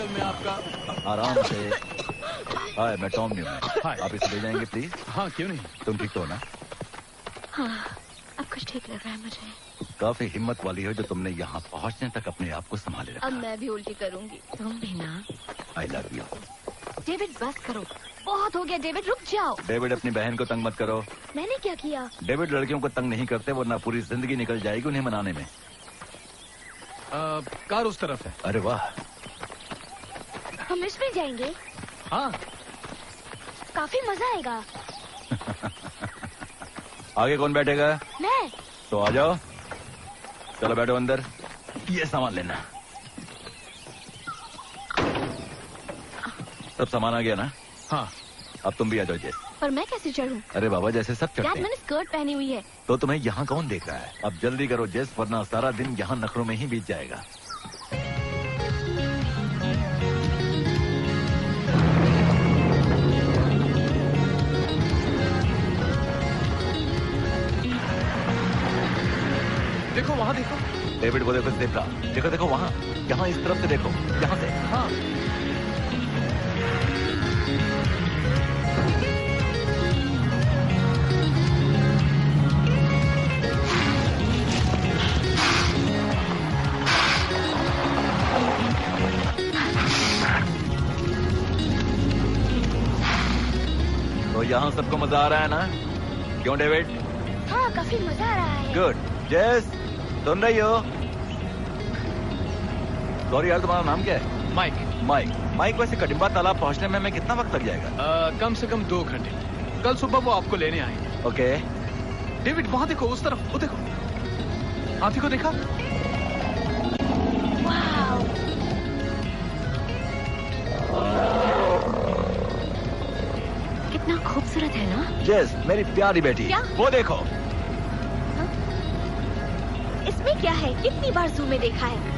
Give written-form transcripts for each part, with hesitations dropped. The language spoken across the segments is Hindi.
अंकल मैं आपका। आराम से। हाय, मैं टॉम न्यूमैन। हाय। आप इसे ले जाएंगे प्लीज? हाँ क्यों नहीं। तुम ठीक तो हो ना? हाँ, अब कुछ ठीक लग रहा है मुझे। काफी हिम्मत वाली हो जो तुमने यहाँ पहुँचने तक अपने आप को संभाले रखा। अब मैं भी उल्टी करूंगी। तुम भी ना। आई लव यू। डेविड बस करो, बहुत हो गया। डेविड रुक जाओ। डेविड, अपनी बहन को तंग मत करो। मैंने क्या किया? डेविड, लड़कियों को तंग नहीं करते वरना पूरी जिंदगी निकल जाएगी उन्हें मनाने में। कार उस तरफ है। अरे वाह। हम इसमें जाएंगे? हाँ। काफी मजा आएगा। आगे कौन बैठेगा? मैं। तो आ जाओ। चलो बैठो अंदर। ये सामान लेना। सब सामान आ गया ना? हाँ। अब तुम भी आ जाओ जेस। पर मैं कैसे चढ़ूं? अरे बाबा, जैसे सब चढ़ते डैड, हैं। मैंने स्कर्ट पहनी हुई है। तो तुम्हें यहाँ कौन देख रहा है? अब जल्दी करो जेस, वरना सारा दिन यहाँ नखरों में ही बीत जाएगा। देखो वहाँ देखो। डेविड को देखो, देख रहा। देखो देखो वहाँ, यहाँ इस तरफ से देखो, यहाँ से। हाँ। तो यहाँ सबको मजा आ रहा है ना? क्यों डेविड? हाँ, काफी मजा आ रहा है। गुड। जेस, सुन रही हो? सॉरी यार, तुम्हारा नाम क्या है? माइक। माइक। माइक, वैसे कटिम्बा तालाब पहुंचने में हमें कितना वक्त लग जाएगा? कम से कम 2 घंटे। कल सुबह वो आपको लेने आएंगे। ओके। डेविड वहाँ देखो, उस तरफ, वो देखो। हाथी को देखा? वाव। कितना खूबसूरत है ना? जेस, मेरी प्यारी बेटी। क्या? वो देखो। इसमें क्या है? कितनी बार जू में देखा है।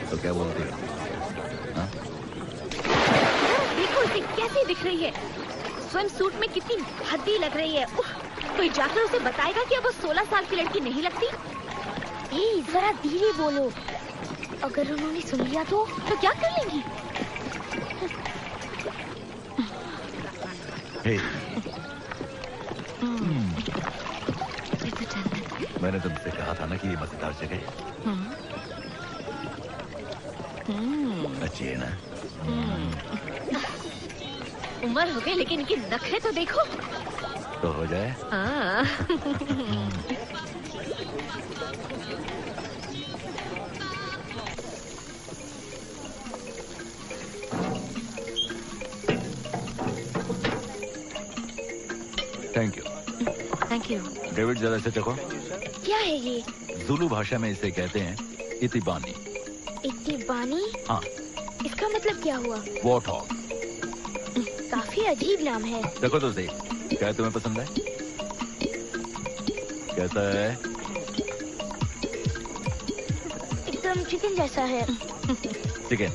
तो क्या बोलती हो? हाँ? देखो इसे कैसी दिख रही है। स्वयं सूट में कितनी हद्दी लग रही है। कोई जाकर उसे बताएगा कि अब वो 16 साल की लड़की नहीं लगती? जरा धीरे बोलो। अगर उन्होंने सुन लिया तो क्या कर लेंगी? हे। ये तो जन्नत है। मैंने तुमसे कहा था ना कि ये मजेदार जगह अच्छी है ना? उम्र हो गई लेकिन इनकी नखरे तो देखो। तो हो जाए। हाँ। Thank you. Thank you. David, जरा से देखो। क्या है ये? जुलू भाषा में इसे कहते हैं इतिबानी। इतिबानी? हाँ। इसका मतलब क्या हुआ? Warthog. काफी अजीब नाम है। देखो तो सही, क्या तुम्हें पसंद है? कैसा है? एकदम चिकन जैसा है। चिकन?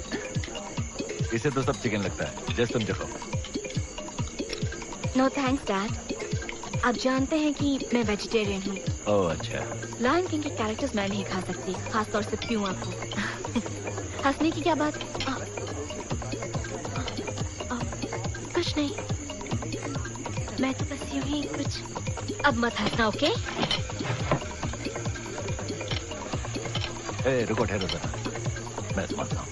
इसे तो सब चिकन लगता है। जैसे तुम देखो। No thanks dad. आप जानते हैं कि मैं वेजिटेरियन हूँ। ओह अच्छा। लायन किंग के कैरेक्टर्स मैं नहीं खा सकती, खासतौर से प्यूमा को। हंसने की क्या बात? कुछ नहीं, मैं तो बस यूं ही कुछ। अब मत हंसना, ओके? ए, रुको, ठहरो जरा, मैं समझता हूँ।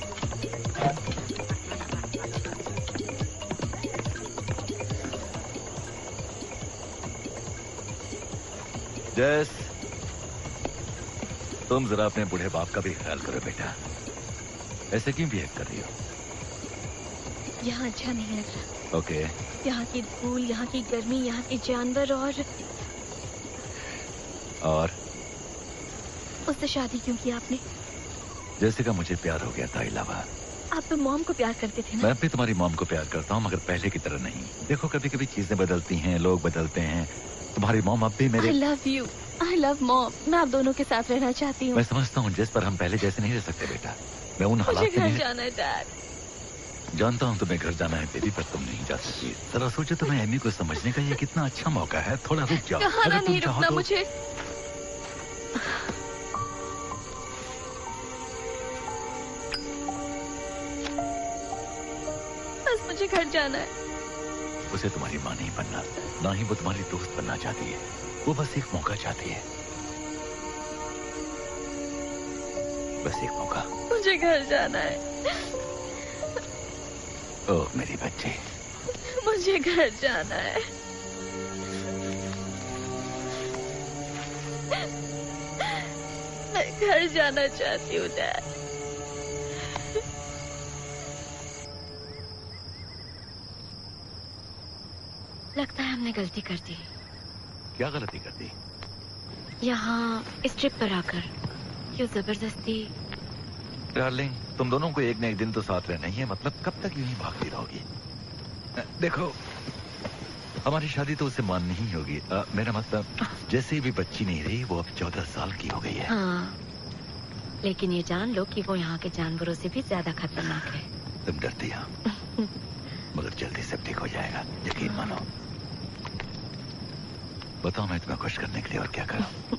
जैस, तुम जरा अपने बूढ़े बाप का भी ख्याल करो बेटा। ऐसे क्यों बिहेव कर रही हो? यहाँ अच्छा नहीं लग रहा। ओके। यहाँ की धूल, यहाँ की गर्मी, यहाँ के जानवर और उससे शादी क्यों की आपने? जैसे का मुझे प्यार हो गया था इलावा। आप तो मॉम को प्यार करते थे ना? मैं भी तुम्हारी मॉम को प्यार करता हूँ, मगर पहले की तरह नहीं। देखो, कभी कभी चीजें बदलती हैं, लोग बदलते हैं। तुम्हारी मॉम अब भी मेरे। I love you. I love mom. मैं आप दोनों के साथ रहना चाहती हूँ। मैं समझता हूँ जिस पर हम पहले जैसे नहीं रह सकते बेटा। मैं उन हालात मुझे में घर जाना है डैड। जानता हूँ तुम्हें घर जाना है बेबी, पर तुम नहीं जा सकती। जरा सोचो, तुम्हें एमी को समझने का ये कितना अच्छा मौका है। थोड़ा रुक जाओ। कहाना नहीं रुकना मुझे। बस मुझे घर जाना है। उसे तुम्हारी माँ नहीं बनना, ना ही वो तुम्हारी दोस्त बनना चाहती है। वो बस एक मौका चाहती है, बस एक मौका। मुझे घर जाना है। ओह मेरी बच्ची, मुझे घर जाना है। मैं घर जाना चाहती हूँ डैड। लगता है हमने गलती कर दी। क्या गलती कर दी? यहाँ इस ट्रिप पर आकर क्यों जबरदस्ती। डार्लिंग, तुम दोनों को एक न एक दिन तो साथ रहना ही है। मतलब कब तक यूं ही भागती रहोगी? देखो, हमारी शादी तो उसे माननी ही होगी। मेरा मतलब, जैसे भी बच्ची नहीं रही, वो अब 14 साल की हो गई है। हाँ, लेकिन ये जान लो कि वो यहाँ के जानवरों से भी ज्यादा खतरनाक है। तुम डरती हो, मगर जल्दी सब ठीक हो जाएगा, यकीन मानो। बताओ, मैं तुम्हें खुश करने के लिए और क्या करूं?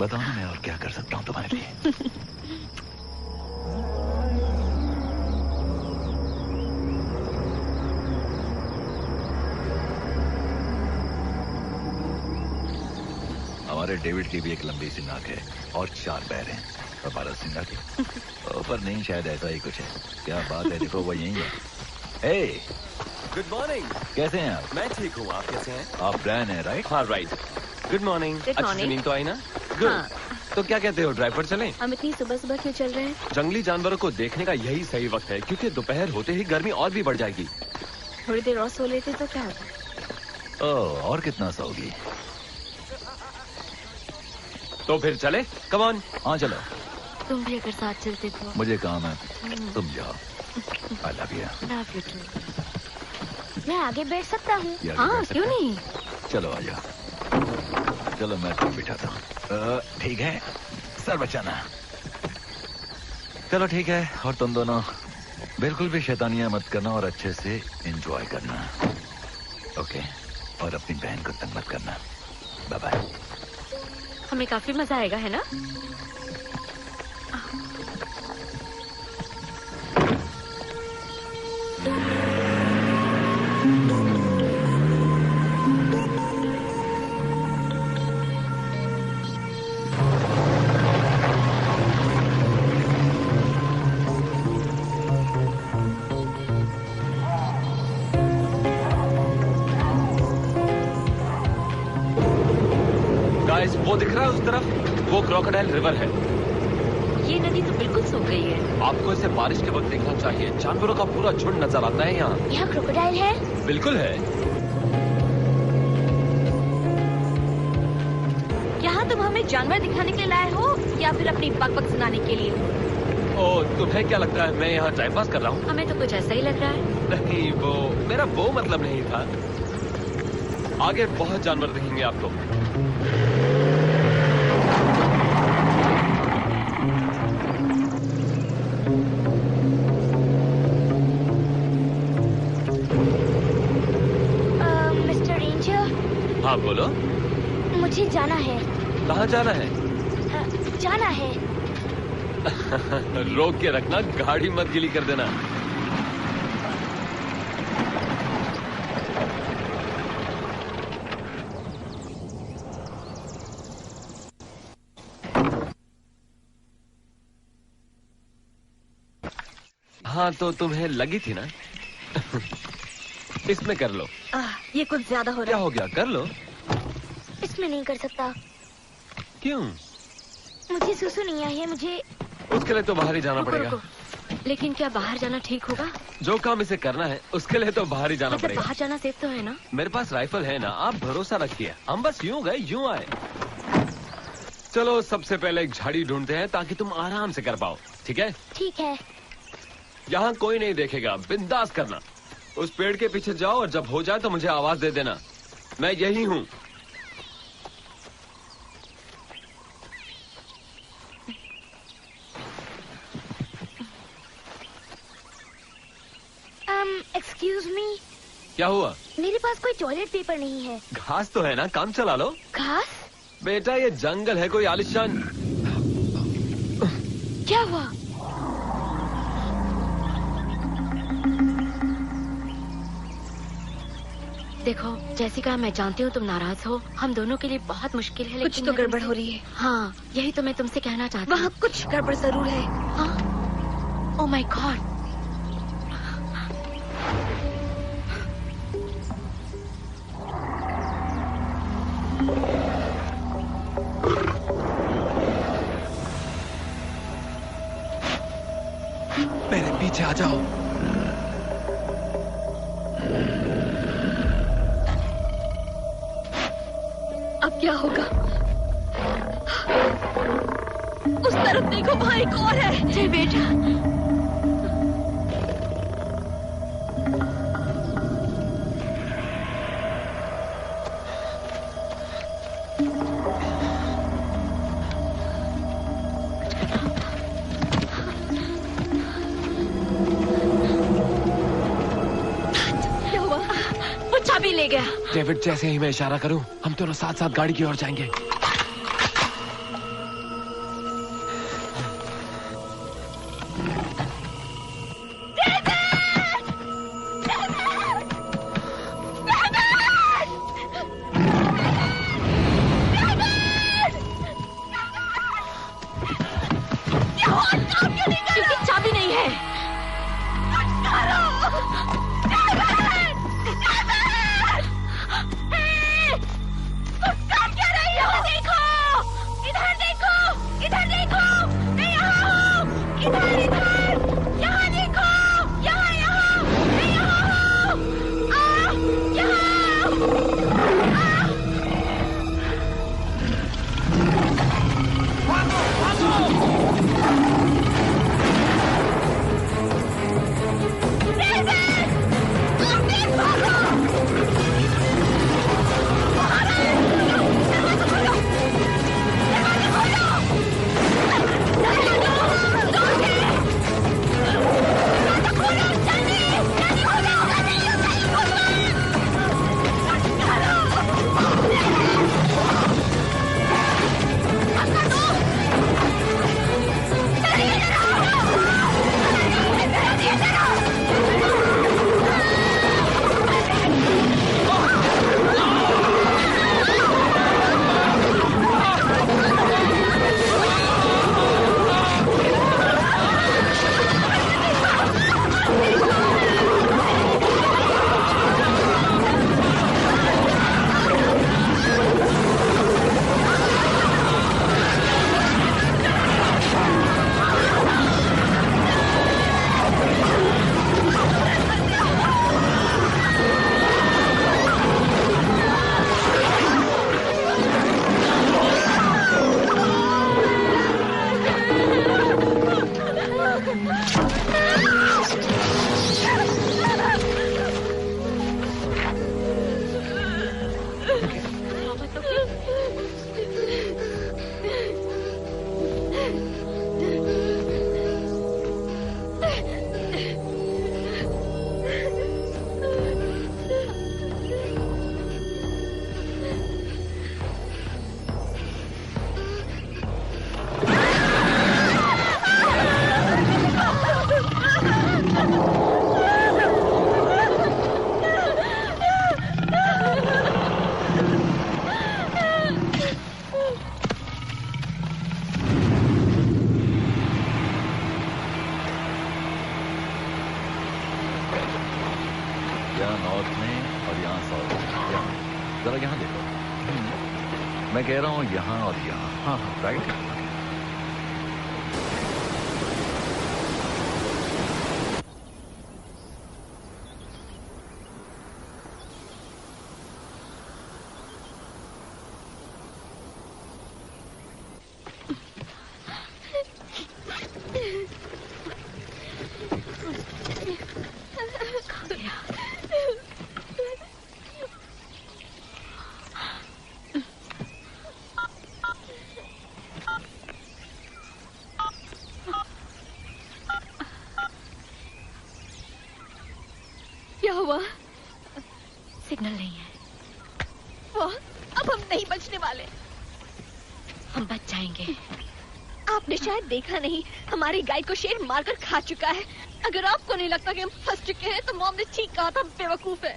बताओ ना, मैं और क्या कर सकता हूं तुम्हारे लिए? हमारे डेविड की भी एक लंबी सी नाक है और 4 पैर हैं। और 12 सिंगा की। पर नहीं, शायद ऐसा ही कुछ है। क्या बात है, देखो वो यही है। हे, गुड मॉर्निंग। कैसे हैं आप? मैं ठीक हूँ, आप कैसे हैं? आप ब्रायन हैं, राइट? हाँ, राइट। Good morning. अच्छी से नींद तो आई ना? गुड। हाँ। तो क्या कहते हो, ड्राइव पर चलें? हम इतनी सुबह सुबह क्यों चल रहे हैं? जंगली जानवरों को देखने का यही सही वक्त है, क्योंकि दोपहर होते ही गर्मी और भी बढ़ जाएगी। थोड़ी देर और सो लेते तो क्या होता? ओह, और कितना सोगी? तो फिर चले, कम ऑन। हाँ चलो। तुम भी अगर साथ चलते तो। मुझे काम है, तुम जाओ। I love you. Love you too. मैं आगे बैठ सकता हूँ? ये आगे हाँ, बैठ सकते क्यों हैं। नहीं? चलो आ जाओ। चलो मैं तुम्हें बिठाता हूँ। ठीक है, सर बचाना। चलो ठीक है, और तुम दोनों बिल्कुल भी शैतानियां मत करना और अच्छे से एंजॉय करना, ओके? और अपनी बहन को तंग मत करना। Bye bye. हमें काफी मजा आएगा, है ना? वो दिख रहा है उस तरफ, वो क्रोकोडाइल रिवर है। ये नदी तो बिल्कुल सूख गई है। आपको इसे बारिश के वक्त देखना चाहिए। जानवरों का पूरा झुंड नजर आता है यहाँ। यहाँ क्रोकोडाइल है? बिल्कुल है। यहाँ तुम हमें जानवर दिखाने के लिए लाए हो या फिर अपनी बकबक सुनाने के लिए? ओ, तुम्हें क्या लगता है मैं यहाँ टाइम पास कर रहा हूँ? हमें तो कुछ ऐसा ही लग रहा है। नहीं, वो मेरा वो मतलब नहीं था। आगे बहुत जानवर दिखेंगे आपको। Mister ranger. हाँ बोलो। मुझे जाना है। कहाँ जाना है? जाना है। रोक के रखना, गाड़ी मत गीली कर देना। हाँ, तो तुम्हें लगी थी ना? इसमें कर लो। ये कुछ ज्यादा हो क्या रहा है। हो गया, कर लो। इसमें नहीं कर सकता। क्यों? मुझे सुसु नहीं आई है। मुझे उसके लिए तो बाहर ही जाना रुको, पड़ेगा। रुको। लेकिन क्या बाहर जाना ठीक होगा? जो काम इसे करना है उसके लिए तो बाहर ही जाना मतलब पड़ेगा। बाहर जाना सेफ तो है ना? मेरे पास राइफल है ना, आप भरोसा रखिए। हम बस यूं गए यूं आए। चलो सबसे पहले एक झाड़ी ढूंढते हैं ताकि तुम आराम से कर पाओ, ठीक है? ठीक है। यहाँ कोई नहीं देखेगा, बिंदास करना। उस पेड़ के पीछे जाओ और जब हो जाए तो मुझे आवाज दे देना। मैं यही हूँ। क्या हुआ? मेरे पास कोई टॉयलेट पेपर नहीं है। घास तो है ना, काम चला लो। घास? बेटा ये जंगल है, कोई आलिशान। क्या हुआ? देखो जैसिका, मैं जानती हूँ तुम नाराज हो, हम दोनों के लिए बहुत मुश्किल है, कुछ तो गड़बड़ हो रही है। हाँ, यही तो मैं तुमसे कहना चाहती हूँ। वहाँ कुछ गड़बड़ जरूर है। हाँ? Oh my God. मेरे पीछे आ जाओ। अब क्या होगा? उस तरफ देखो, वहाँ एक और है। जय बेटा। क्या हुआ? वो चाबी ले गया। डेविड, जैसे ही मैं इशारा करूं, हम दोनों साथ साथ गाड़ी की ओर जाएंगे। क्योंकि चाबी नहीं है। यहाँ नॉर्थ में और यहाँ साउथ में। यहाँ जरा यहाँ देखो। मैं कह रहा हूँ यहाँ और यहाँ। हाँ हाँ राइट। वो अब हम नहीं बचने वाले। हम बच जाएंगे। आपने शायद देखा नहीं, हमारी गाय को शेर मारकर खा चुका है। अगर आपको नहीं लगता कि हम फंस चुके हैं तो मॉम ने ठीक कहा था, हम बेवकूफ है।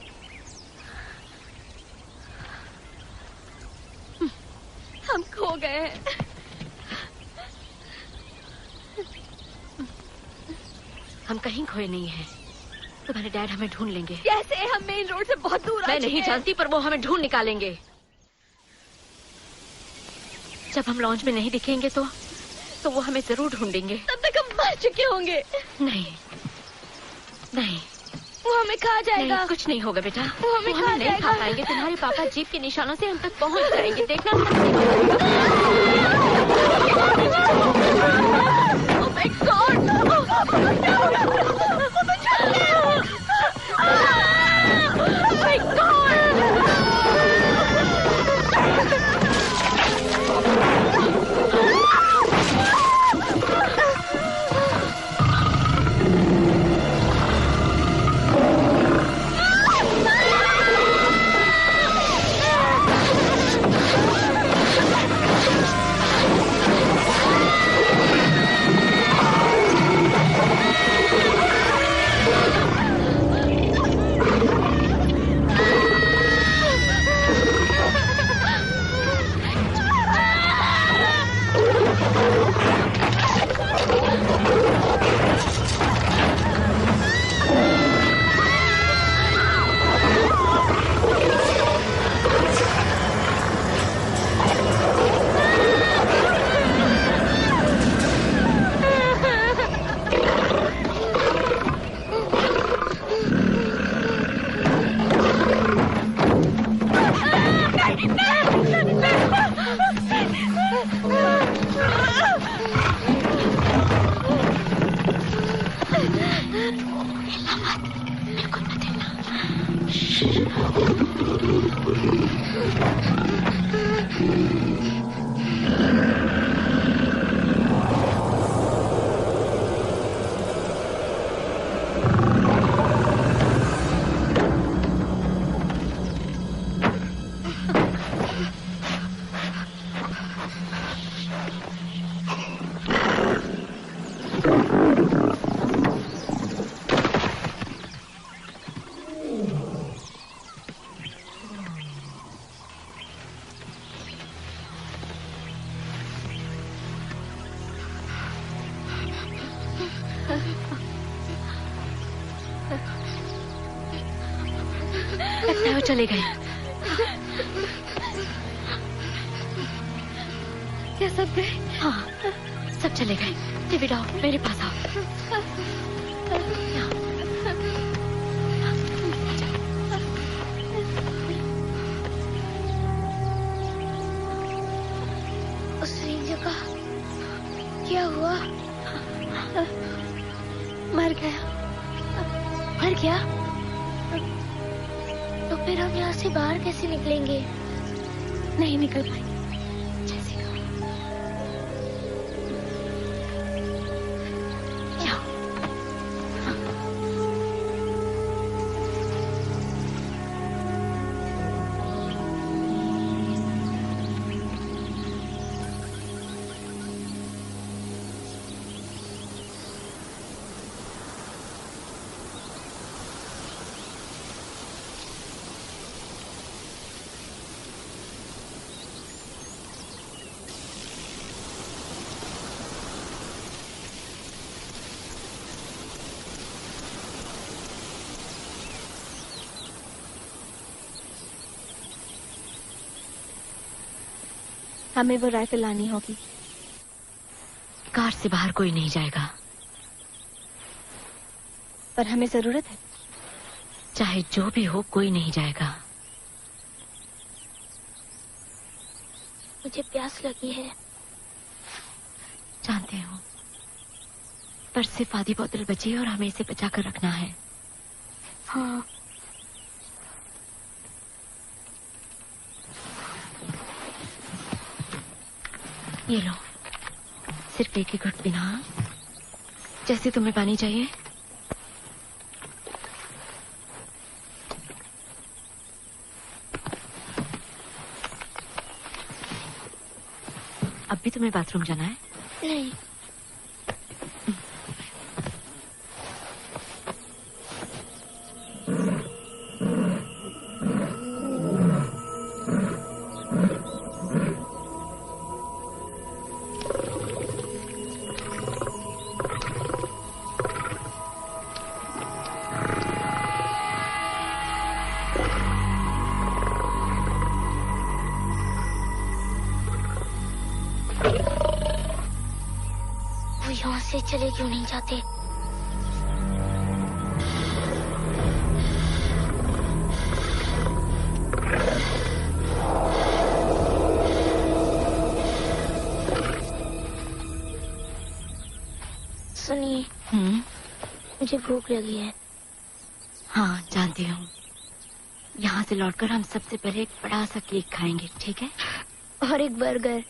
हम खो गए हैं। हम कहीं खोए नहीं हैं। तुम्हारे डैड हमें ढूंढ लेंगे। कैसे? हम मेन रोड से बहुत दूर आ मैं चुके नहीं हैं। जानती, पर वो हमें ढूंढ निकालेंगे। जब हम लॉन्च में नहीं दिखेंगे तो वो हमें जरूर ढूंढेंगे। तब तक हम मर चुके होंगे। नहीं नहीं, वो हमें खा जाएगा। नहीं, कुछ नहीं होगा बेटा। वो हमें खा नहीं जाएगा। खा पाएंगे। तुम्हारे पापा जीप के निशानों से हम तक पहुंच जाएंगे। देखना। Oh my God! क्या हो गया? Oh my God! लगता है वो चले गए। क्या सब गए? हाँ, सब चले गए। डेविड आओ, मेरे पास आओ। उस रेंजर का क्या हुआ? मर गया। मर गया? तो फिर हम यहाँ से बाहर कैसे निकलेंगे? नहीं निकल पाएंगे। हमें वो राइफल लानी होगी। कार से बाहर कोई नहीं जाएगा। पर हमें जरूरत है। चाहे जो भी हो, कोई नहीं जाएगा। मुझे प्यास लगी है। जानते हो, पर सिर्फ आधी बोतल बची है और हमें इसे बचा कर रखना है। हाँ। ये लो, सिर्फ एक ही घुट पीना। जैसे तुम्हें पानी चाहिए। अब भी तुम्हें बाथरूम जाना है? नहीं। यहाँ से चले क्यों नहीं जाते? सुनिए, मुझे भूख लगी है। हाँ जानती हूँ। यहाँ से लौटकर हम सबसे पहले एक बड़ा सा केक खाएंगे, ठीक है? और एक बर्गर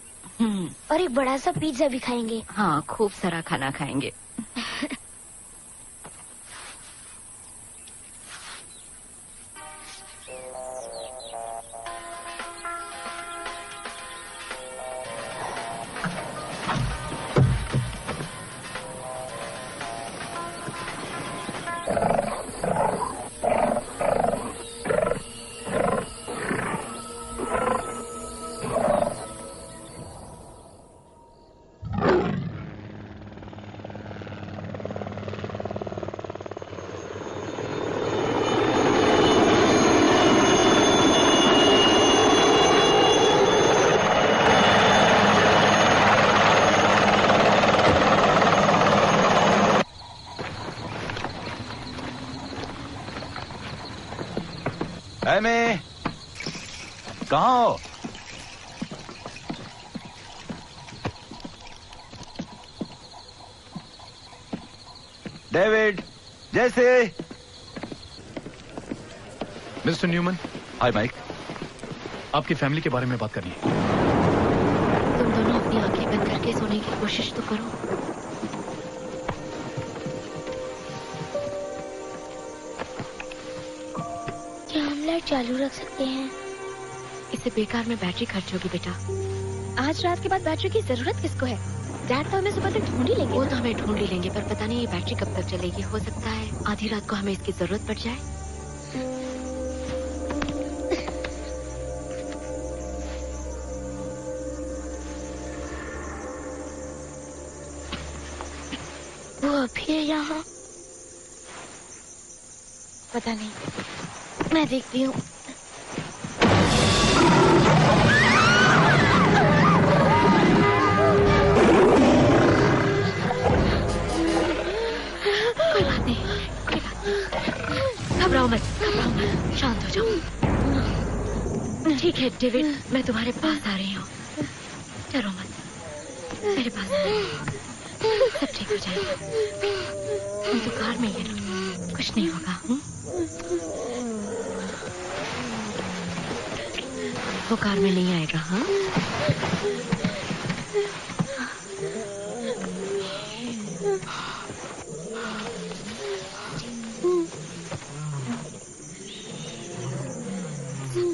और एक बड़ा सा पिज्जा भी खाएंगे। हाँ, खूब सारा खाना खाएंगे। मैं कहाँ हो? डेविड, जैसे। Mister Newman. Hi Mike. आपकी फैमिली के बारे में बात करनी है। तुम दोनों अपनी आंखें बंद करके सोने की कोशिश तो करो। क्या हम लाइट चालू रख सकते हैं? इससे बेकार में बैटरी खर्च होगी बेटा। आज रात के बाद बैटरी की जरूरत किसको है? डैड तो हमें सुबह तक ढूंढ ही लेंगे। वो तो हमें ढूंढ ही लेंगे, पर पता नहीं ये बैटरी कब तक चलेगी। हो सकता है आधी रात को हमें इसकी जरूरत पड़ जाए। वो अभी है यहाँ? पता नहीं, मैं देखती हूँ। कोई बात नहीं, कोई बात नहीं। घबराओ मत, शांत हो जाओ। ठीक है डेविड, मैं तुम्हारे पास आ रही हूँ। डरो मत, मेरे पास आओ। सब ठीक हो जाएगा। तुम तो कार में ही है ना, कुछ नहीं होगा। वो कार में नहीं आएगा। हाँ,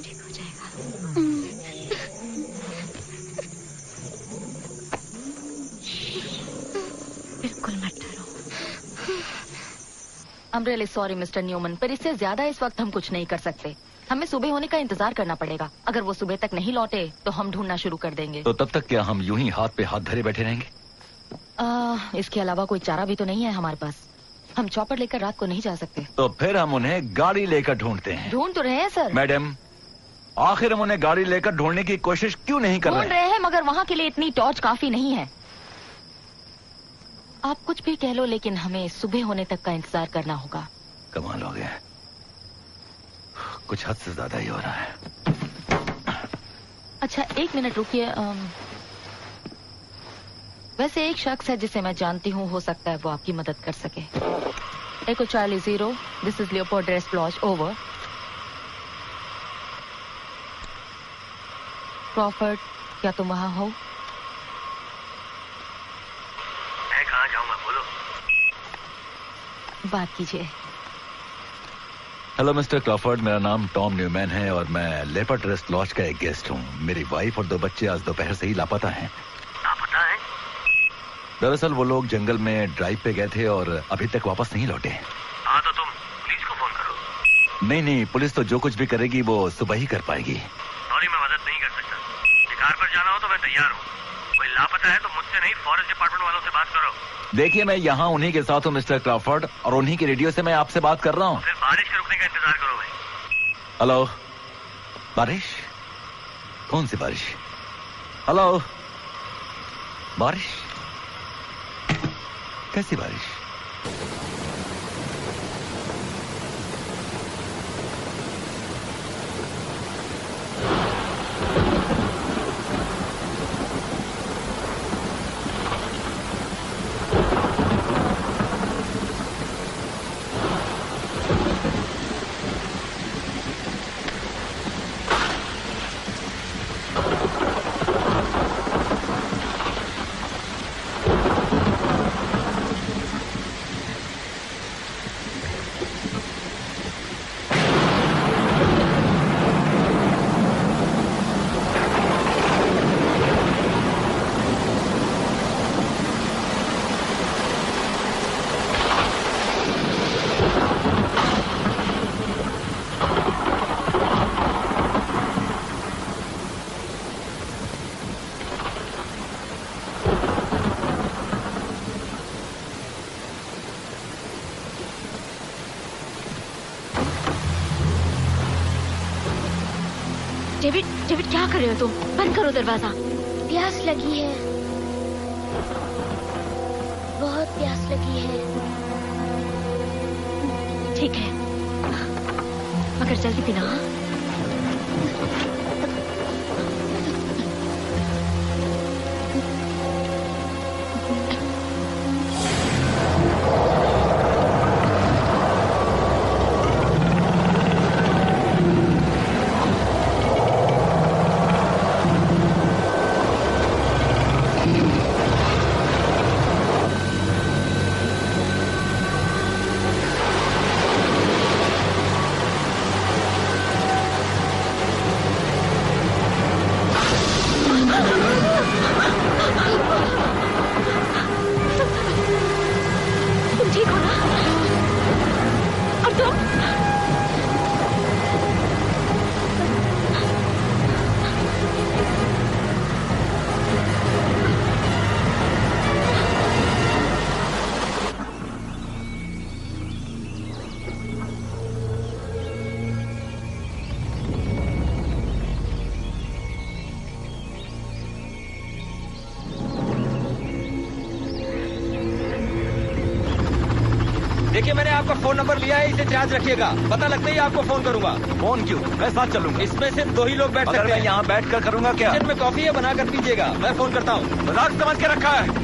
ठीक हो जाएगा। बिल्कुल मत डरो। I'm really sorry mister Neumann, पर इससे ज्यादा इस वक्त हम कुछ नहीं कर सकते। हमें सुबह होने का इंतजार करना पड़ेगा। अगर वो सुबह तक नहीं लौटे तो हम ढूंढना शुरू कर देंगे। तो तब तक क्या हम यूं ही हाथ पे हाथ धरे बैठे रहेंगे? इसके अलावा कोई चारा भी तो नहीं है हमारे पास। हम चॉपर लेकर रात को नहीं जा सकते। तो फिर हम उन्हें गाड़ी लेकर ढूंढते हैं। ढूंढ तो रहे हैं सर। मैडम, आखिर हम उन्हें गाड़ी लेकर ढूंढने की कोशिश क्यों नहीं कर ढूंढ रहे हैं, मगर वहाँ के लिए इतनी टॉर्च काफी नहीं है। आप कुछ भी कह लो, लेकिन हमें सुबह होने तक का इंतजार करना होगा। कमाल हो गया, कुछ हद से ज्यादा ही हो रहा है। अच्छा एक मिनट रुकिए। वैसे एक शख्स है जिसे मैं जानती हूँ, हो सकता है वो आपकी मदद कर सके। Echo Charlie 0, this is Leopold rest lodge, over. Crawford, क्या तुम वहां हो? मैं कहाँ जाऊंगा, बोलो। बात कीजिए। हेलो मिस्टर क्रॉफर्ड, मेरा नाम टॉम न्यूमैन है और मैं लेपर्ड रेस्ट लॉज का एक गेस्ट हूँ। मेरी वाइफ और 2 बच्चे आज दोपहर से ही लापता हैं। दरअसल वो लोग जंगल में ड्राइव पे गए थे और अभी तक वापस नहीं लौटे। हाँ तो तुम पुलिस को फोन करो। नहीं, पुलिस तो जो कुछ भी करेगी वो सुबह ही कर पाएगी। सॉरी, मैं मदद नहीं कर सकता। शिकार पर जाना हो तो मैं तैयार हूँ। कोई लापता है तो मुझसे नहीं, फॉरेस्ट डिपार्टमेंट वालों से बात करो। देखिए, मैं यहाँ उन्हीं के साथ हूँ मिस्टर क्रॉफर्ड, और उन्हीं के रेडियो से मैं आपसे बात कर रहा हूँ। फिर बारिश के रुकने का इंतजार करो भाई। हेलो, बारिश? कौन सी बारिश? हेलो, बारिश? कैसी बारिश? डेविड क्या कर रहे हो तुम? बंद करो दरवाजा। प्यास लगी है, बहुत प्यास लगी है। ठीक है, मगर जल्दी पीना। हाँ? देखिए, मैंने आपका फोन नंबर लिया है, इसे चार्ज रखिएगा। पता लगते ही आपको फोन करूंगा। फोन क्यों? मैं साथ चलूंगा। इसमें सिर्फ 2 ही लोग बैठ सकते हैं। मैं यहाँ बैठ कर करूंगा क्या? किचन में कॉफी है, बनाकर पीजिएगा। मैं फोन करता हूँ। मजाक समझ के रखा है।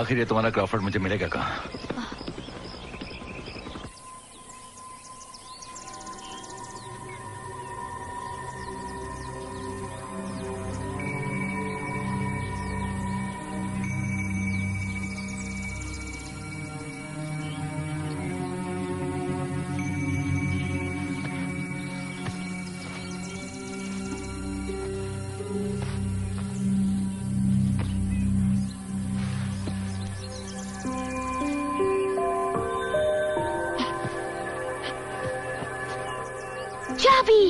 आखिर ये तुम्हारा क्रॉफर्ड मुझे मिलेगा कहाँ? चाबी,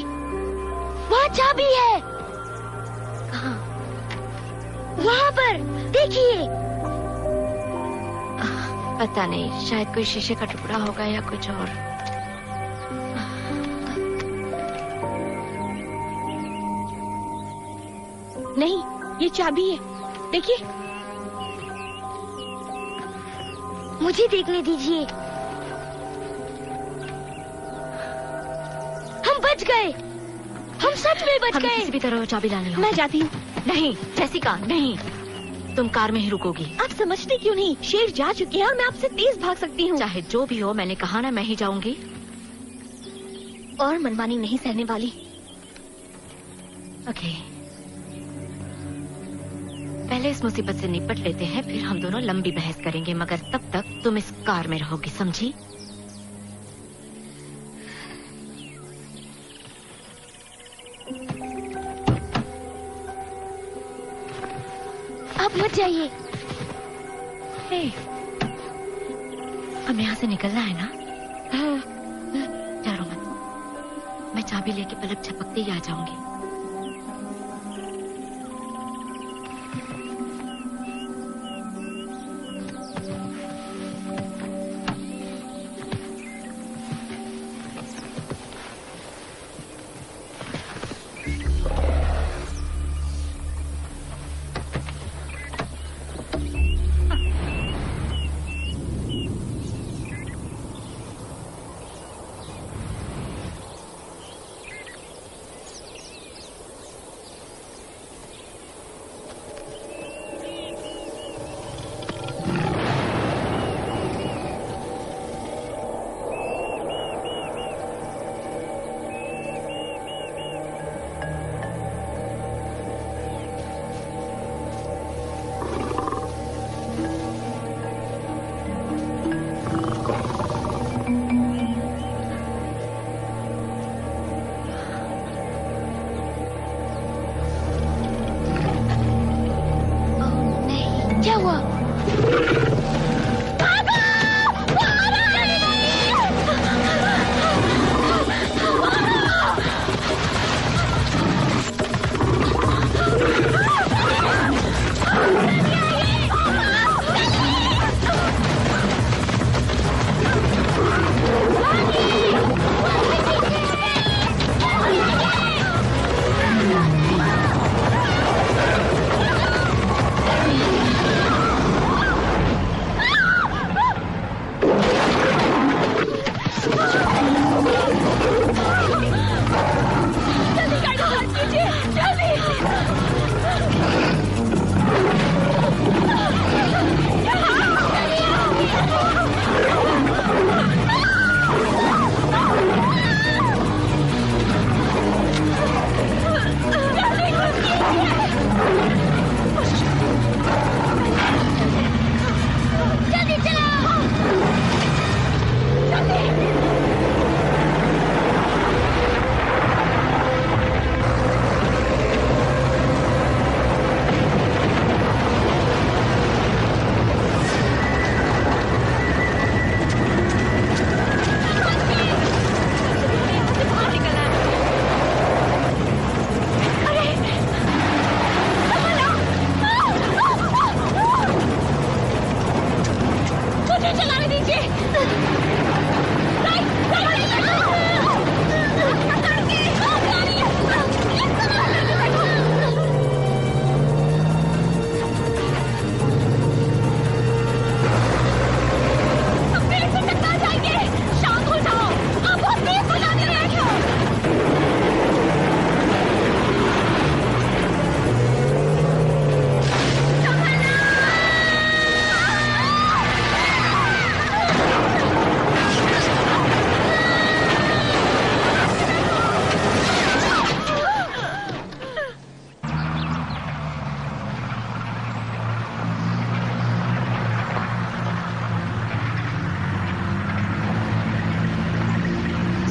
वहाँ चाबी है। कहाँ? वहाँ पर देखिए। पता नहीं, शायद कोई शीशे का टुकड़ा होगा या कुछ और। नहीं, ये चाबी है, देखिए। मुझे देखने दीजिए। बच गए, हम सच में बच हमें गए। किसी भी तरह चाबी लानी होगी। मैं जाती हूँ। नहीं जेसिका नहीं, तुम कार में ही रुकोगी। आप समझते क्यों नहीं? शेर जा चुके हैं और मैं आपसे तेज भाग सकती हूँ। चाहे जो भी हो, मैंने कहा ना मैं ही जाऊंगी। और मनमानी नहीं सहने वाली। ओके, पहले इस मुसीबत से निपट लेते हैं, फिर हम दोनों लंबी बहस करेंगे, मगर तब तक तुम इस कार में रहोगी, समझी? आप मत जाइए। हे, हमें यहाँ से निकलना है ना? डरो मत, मैं चाबी लेके पलक झपकते ही आ जाऊंगी। क्या हुआ?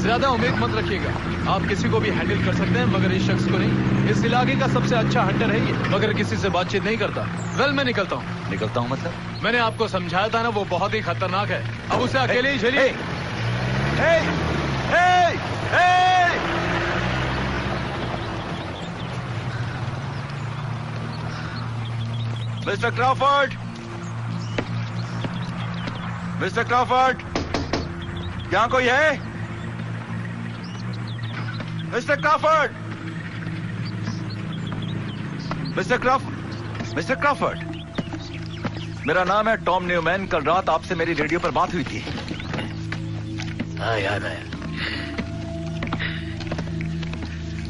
ज्यादा उम्मीद मत रखिएगा। आप किसी को भी हैंडल कर सकते हैं मगर इस शख्स को नहीं। इस इलाके का सबसे अच्छा हंटर है ये, मगर किसी से बातचीत नहीं करता। वेल, मैं निकलता हूँ। निकलता हूँ मतलब? मैंने आपको समझाया था ना, वो बहुत ही खतरनाक है। अब उसे अकेले ही झेलिए। मिस्टर क्रॉफर्ड, मिस्टर क्रॉफर्ड, यहाँ कोई है? मिस्टर क्रॉफर्ड, मिस्टर क्रॉफर्ड, मेरा नाम है टॉम न्यूमैन। कल रात आपसे मेरी रेडियो पर बात हुई थी। हाँ, याद आया।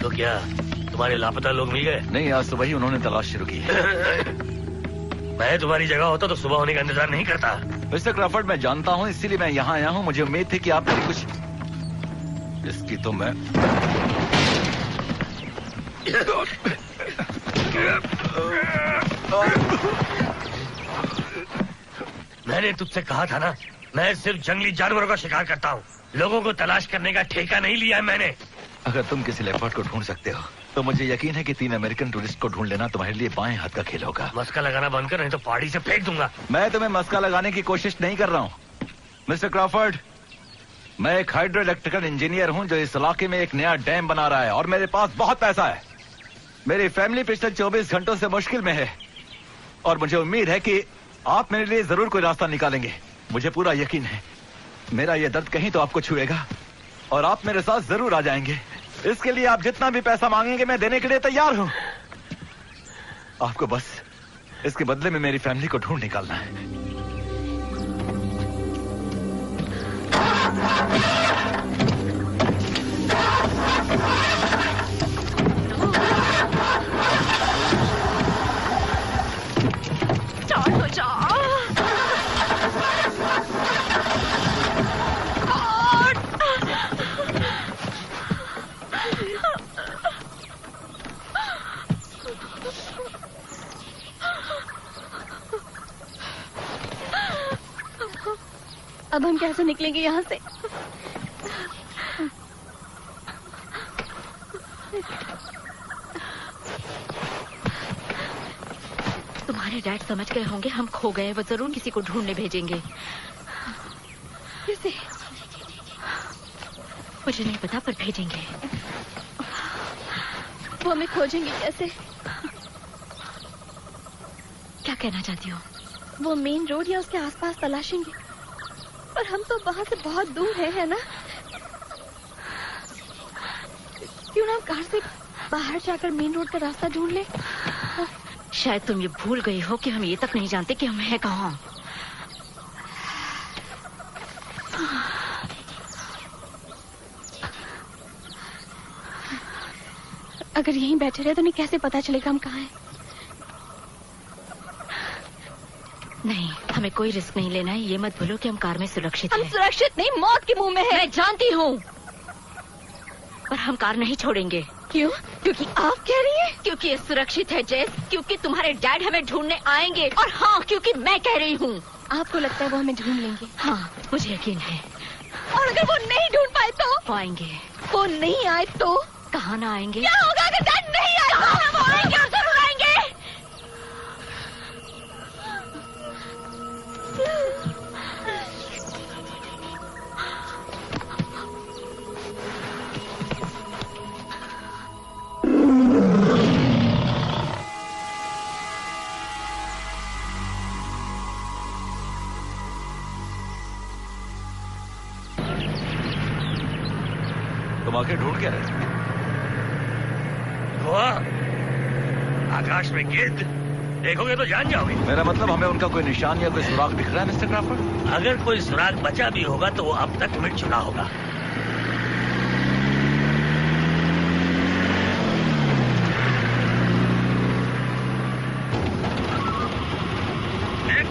तो क्या तुम्हारे लापता लोग मिल गए? नहीं, आज सुबह ही उन्होंने तलाश शुरू की है। मैं तुम्हारी जगह होता तो सुबह होने का इंतजार नहीं करता। मिस्टर क्रॉफर्ड, मैं जानता हूँ, इसीलिए मैं यहाँ आया हूँ। मुझे उम्मीद थी कि आप मेरी कुछ इसकी तो मैं मैंने तुझसे कहा था ना, मैं सिर्फ जंगली जानवरों का शिकार करता हूँ, लोगों को तलाश करने का ठेका नहीं लिया है मैंने। अगर तुम किसी लेपर्ड को ढूंढ सकते हो तो मुझे यकीन है कि 3 अमेरिकन टूरिस्ट को ढूंढ लेना तुम्हारे लिए बाएं हाथ का खेल होगा। मस्का लगाना बंद कर, नहीं तो पहाड़ी से फेंक दूंगा। मैं तुम्हें मस्का लगाने की कोशिश नहीं कर रहा हूँ मिस्टर क्रॉफर्ड। मैं एक हाइड्रो इलेक्ट्रिकल इंजीनियर हूँ जो इस इलाके में एक नया डैम बना रहा है और मेरे पास बहुत पैसा है। मेरी फैमिली पिछले 24 घंटों से मुश्किल में है और मुझे उम्मीद है कि आप मेरे लिए जरूर कोई रास्ता निकालेंगे। मुझे पूरा यकीन है मेरा ये दर्द कहीं तो आपको छुएगा और आप मेरे साथ जरूर आ जाएंगे। इसके लिए आप जितना भी पैसा मांगेंगे मैं देने के लिए तैयार हूं। आपको बस इसके बदले में मेरी फैमिली को ढूंढ निकालना है। स्टार्ट हो जाओ। अब हम कैसे निकलेंगे यहाँ से? तुम्हारे डैड समझ गए होंगे हम खो गए। वो जरूर किसी को ढूंढने भेजेंगे। कैसे? मुझे नहीं पता पर भेजेंगे। वो हमें खोजेंगे कैसे? क्या कहना चाहती हो? वो मेन रोड या उसके आसपास तलाशेंगे, पर हम तो वहाँ से बहुत दूर है ना? क्यों ना हम कार से बाहर जाकर मेन रोड का रास्ता ढूंढ ले? शायद तुम ये भूल गई हो कि हम ये तक नहीं जानते कि हम हैं कहाँ। अगर यहीं बैठे रहे तो नहीं कैसे पता चलेगा हम कहाँ हैं? नहीं, हमें कोई रिस्क नहीं लेना है। ये मत भूलो कि हम कार में सुरक्षित हम हैं। सुरक्षित नहीं, मौत के मुंह में है। मैं जानती हूँ, पर हम कार नहीं छोड़ेंगे। क्यों? क्योंकि आप कह रही हैं? क्योंकि ये सुरक्षित है जेस, क्योंकि तुम्हारे डैड हमें ढूंढने आएंगे, और हाँ, क्योंकि मैं कह रही हूँ। आपको लगता है वो हमें ढूंढ लेंगे? हाँ, मुझे यकीन है। और अगर वो नहीं ढूंढ पाए तो? वो आएंगे। वो नहीं आए तो? कहाँ ना आएंगे? क्या होगा अगर डैड नहीं आए? वो आएंगे और जरूर आएंगे। तुम आके ढूंढ क्या रहे? आकाश में गिद्ध देखोगे तो जान जाओगे। मेरा मतलब हमें उनका कोई निशान या कोई सुराग दिख रहा है मिस्टर क्रॉफर्ड? अगर कोई सुराग बचा भी होगा तो वो अब तक मिट चुका होगा।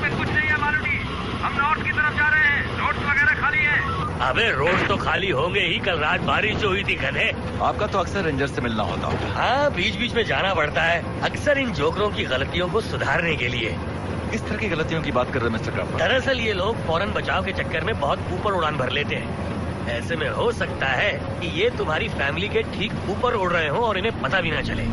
कुछ नहीं है मालूटी, हम नॉर्थ की तरफ जा रहे हैं। रोड्स वगैरह खाली है। अबे रोड तो खाली होंगे ही, कल रात बारिश जो हुई थी गधे। आपका तो अक्सर रेंजर से मिलना होता होगा। हाँ, बीच बीच में जाना पड़ता है, अक्सर इन जोकरों की गलतियों को सुधारने के लिए। किस तरह की गलतियों की बात कर रहे हैं मिस्टर क्रॉफर्ड? दरअसल ये लोग फौरन बचाव के चक्कर में बहुत ऊपर उड़ान भर लेते हैं। ऐसे में हो सकता है कि ये तुम्हारी फैमिली के ठीक ऊपर उड़ रहे हो और इन्हें पता भी ना चले।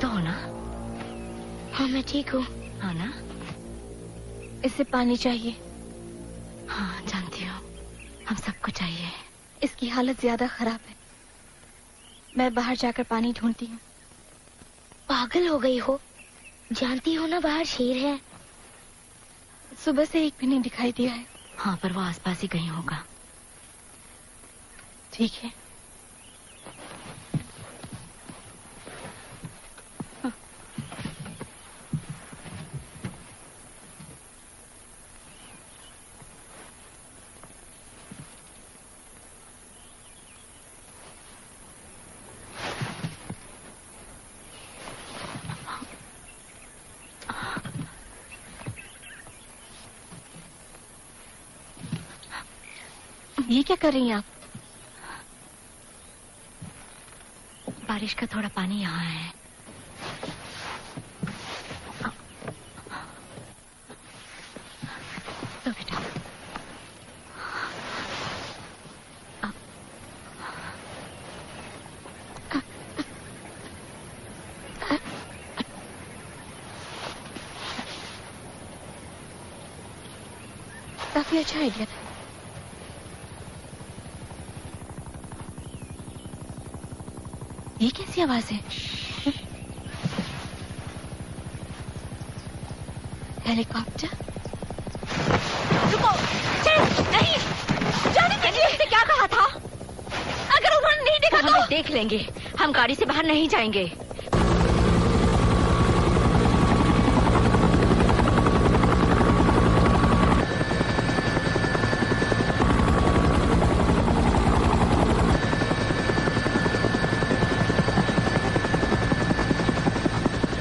तो हो ना? हाँ मैं ठीक हूँ। हाँ ना? इसे पानी चाहिए। हाँ जानती हूँ, हम सबको चाहिए। इसकी हालत ज्यादा खराब है। मैं बाहर जाकर पानी ढूंढती हूँ। पागल हो गई हो? जानती हो ना बाहर शेर है। सुबह से एक भी नहीं दिखाई दिया है। हाँ पर वो आसपास ही कहीं होगा। ठीक है। ये क्या कर रही हैं आप? बारिश का थोड़ा पानी यहाँ है। तो बेटा काफी अच्छा आइडिया था। ये कैसी आवाज है? हेलीकॉप्टर? रुको, नहीं, जाने दीजिए। मैंने क्या कहा था? अगर उन्होंने नहीं देखा तो हमें देख लेंगे। हम गाड़ी से बाहर नहीं जाएंगे।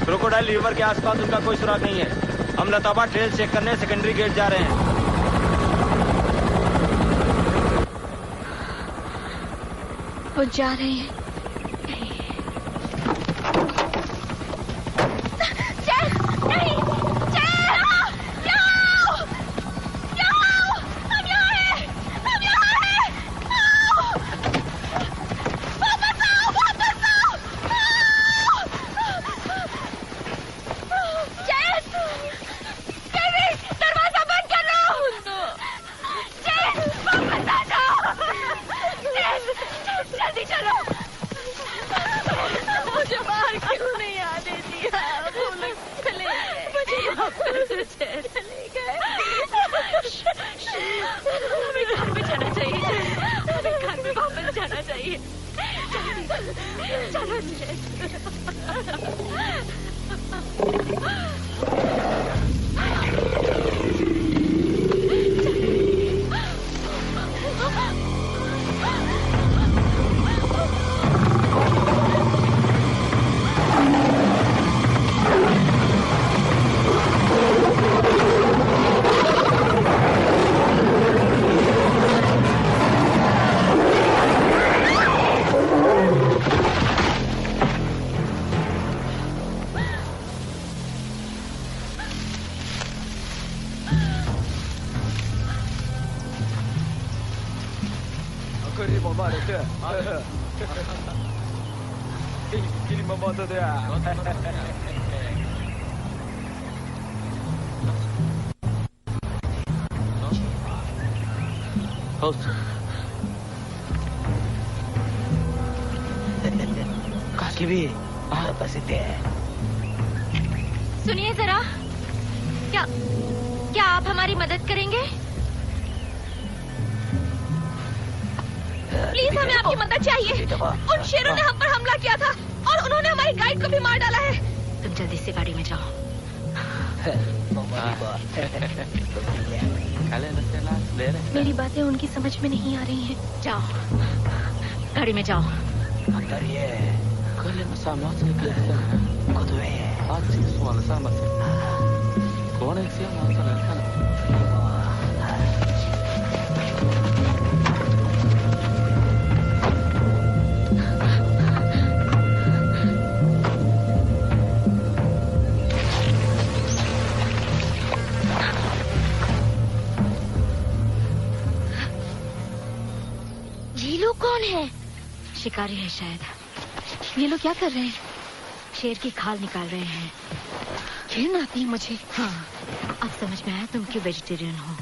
क्रोकोडाइल रिवर के आसपास उनका कोई सुराग नहीं है। हम लताबा ट्रेल चेक करने सेकेंडरी गेट जा रहे हैं। वो जा रहे हैं। सुनिए जरा, क्या आप हमारी मदद करेंगे? प्लीज हमें आपकी मदद चाहिए। उन शेरों ने हम पर हमला किया था और उन्होंने हमारे गाइड को भी मार डाला है। तुम जल्दी से गाड़ी में जाओ। मेरी बातें उनकी समझ में नहीं आ रही हैं। जाओ, गाड़ी में जाओ। ये लोग कौन है? शिकारी है शायद। ये लोग क्या कर रहे हैं? शेर की खाल निकाल रहे हैं। घिन आती है मुझे। हाँ, अब समझ में आया तुम क्यों वेजिटेरियन हो।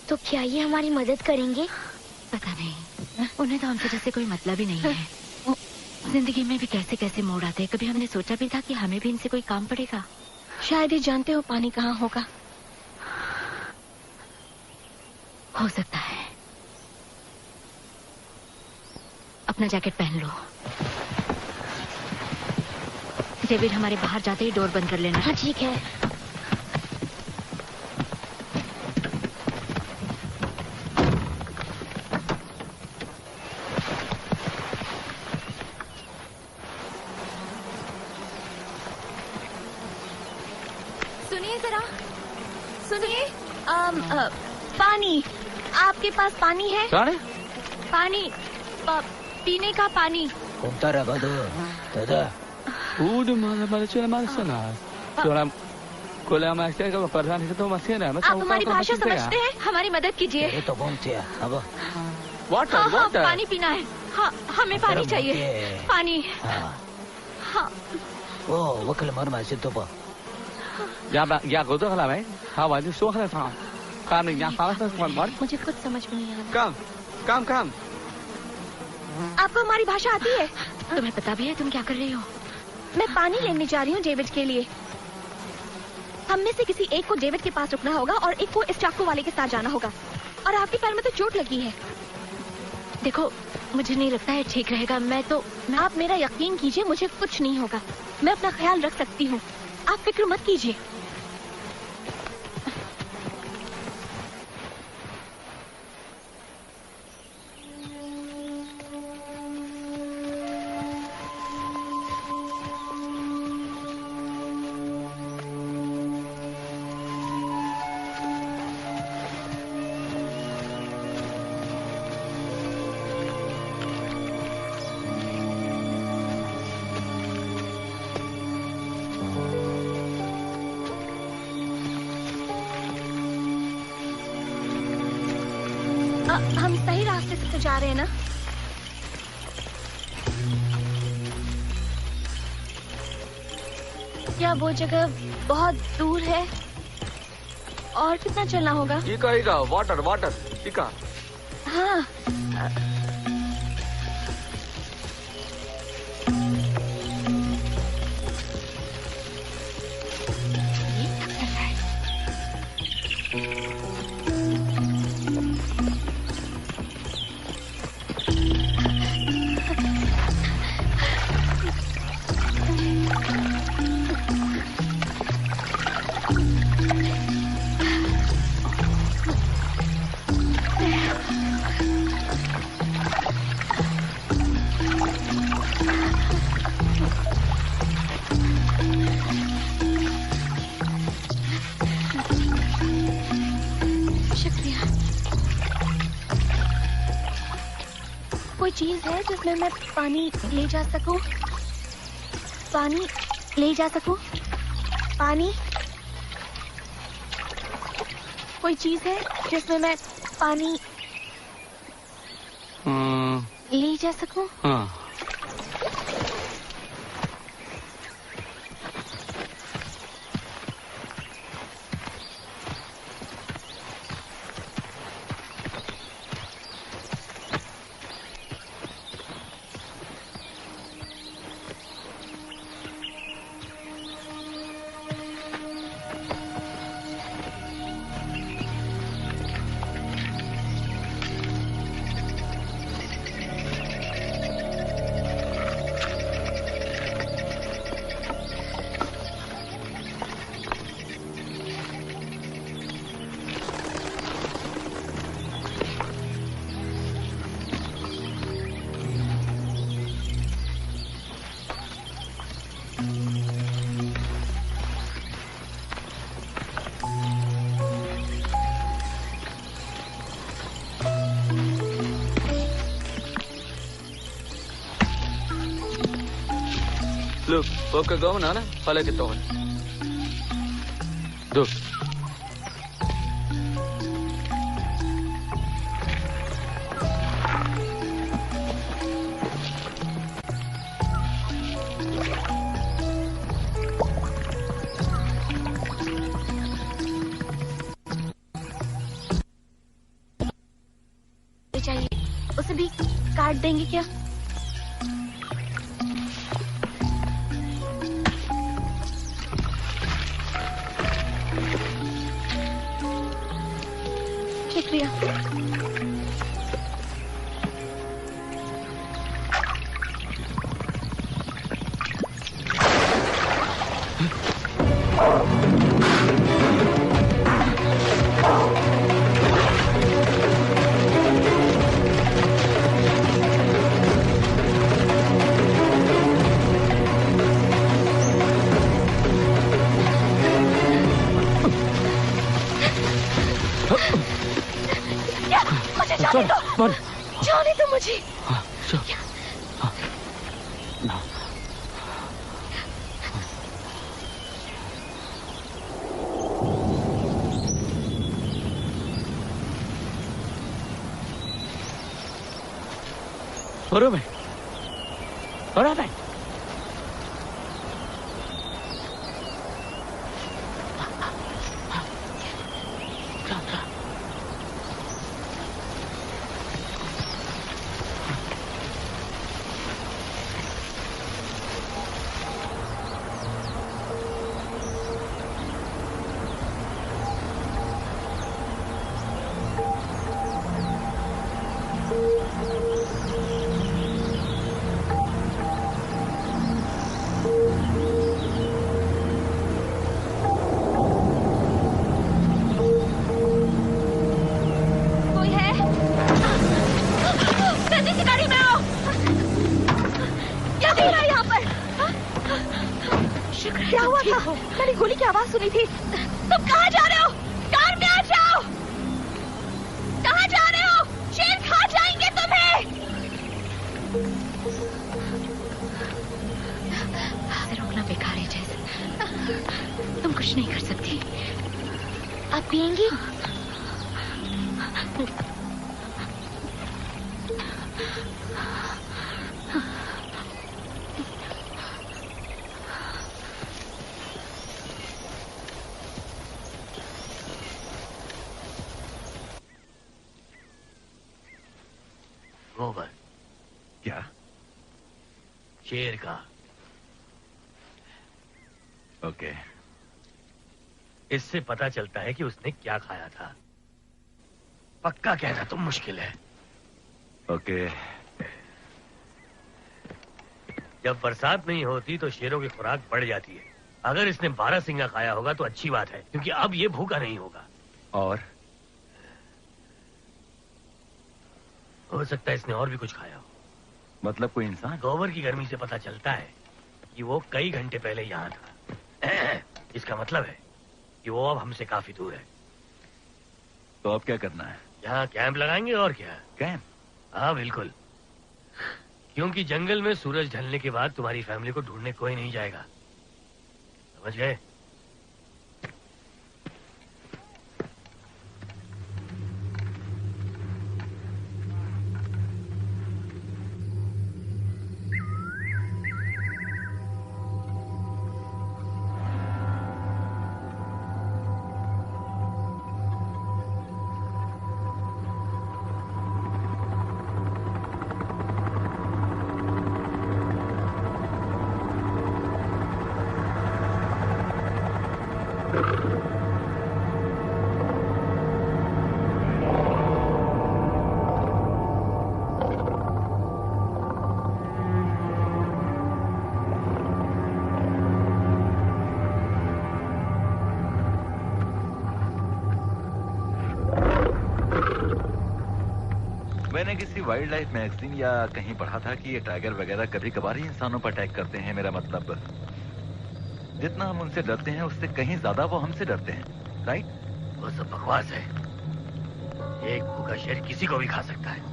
तो क्या ये हमारी मदद करेंगे? पता नहीं, उन्हें तो हमसे जैसे कोई मतलब ही नहीं है। जिंदगी में भी कैसे कैसे मोड़ आते हैं। कभी हमने सोचा भी था कि हमें भी इनसे कोई काम पड़ेगा। शायद ये जानते हो पानी कहाँ होगा। हो सकता है। अपना जैकेट पहन लो। डेविड, हमारे बाहर जाते ही डोर बंद कर लेना। हाँ ठीक है। सुनिए जरा, सुनिए। पानी, आपके पास पानी है? पानी, पीने का पानी। आप हमारी भाषा समझते हैं? हमारी मदद कीजिए। हाँ, पानी पीना है। हाँ, हमें पानी चाहिए। पानी। हाँ। मुझे खुद समझ में नहीं आ रहा। काम। आपको हमारी भाषा आती है? तुम्हें पता भी है तुम क्या कर रही हो? मैं पानी लेने जा रही हूँ डेविड के लिए। हम में से किसी एक को डेविड के पास रुकना होगा और एक को इस चाकू वाले के साथ जाना होगा। और आपके पैर में तो चोट लगी है। देखो, मुझे नहीं लगता है ठीक रहेगा। आप मेरा यकीन कीजिए, मुझे कुछ नहीं होगा। मैं अपना ख्याल रख सकती हूँ। आप फिक्र मत कीजिए। हम सही रास्ते से तो जा रहे हैं ना? क्या वो जगह बहुत दूर है? और कितना चलना होगा? वाटर। हाँ। कोई चीज है जिसमें मैं पानी ले जा सकूं? पानी ले जा सकूं? पानी? कोई चीज है जिसमें मैं पानी ले जा सकूं? हाँ। Look, okay, go on, Anna. Follow it on. Look. कपड़े चाहिए, उसे भी काट देंगे क्या? शुक्रिया। जाने दो मुझे। क्या हुआ था? मैंने गोली की आवाज सुनी थी। तुम कहाँ जा रहे हो? कार में आ जाओ। कहाँ जा रहे हो? शेर खा जाएंगे तुम्हें। रोकना बेकार है जैसे। तुम कुछ नहीं कर सकती। आप पिएंगी? गोबर। क्या? शेर का। ओके। इससे पता चलता है कि उसने क्या खाया था। पक्का कहना तो मुश्किल है। ओके। जब बरसात नहीं होती तो शेरों की खुराक बढ़ जाती है। अगर इसने 12 सिंगा खाया होगा तो अच्छी बात है, क्योंकि अब ये भूखा नहीं होगा। और हो सकता है इसने और भी कुछ खाया हो। मतलब कोई इंसान? गोबर की गर्मी से पता चलता है कि वो कई घंटे पहले यहाँ था। इसका मतलब है कि वो अब हमसे काफी दूर है। तो अब क्या करना है? यहाँ कैंप लगाएंगे और क्या। कैंप? हाँ बिल्कुल, क्योंकि जंगल में सूरज ढलने के बाद तुम्हारी फैमिली को ढूंढने कोई नहीं जाएगा। समझ गए? मैंने किसी वाइल्ड लाइफ मैगजीन या कहीं पढ़ा था कि ये टाइगर वगैरह कभी कभार ही इंसानों पर अटैक करते हैं। मेरा मतलब जितना हम उनसे डरते हैं उससे कहीं ज्यादा वो हमसे डरते हैं। राइट? वो सब बकवास है। एक भूखा शेर किसी को भी खा सकता है।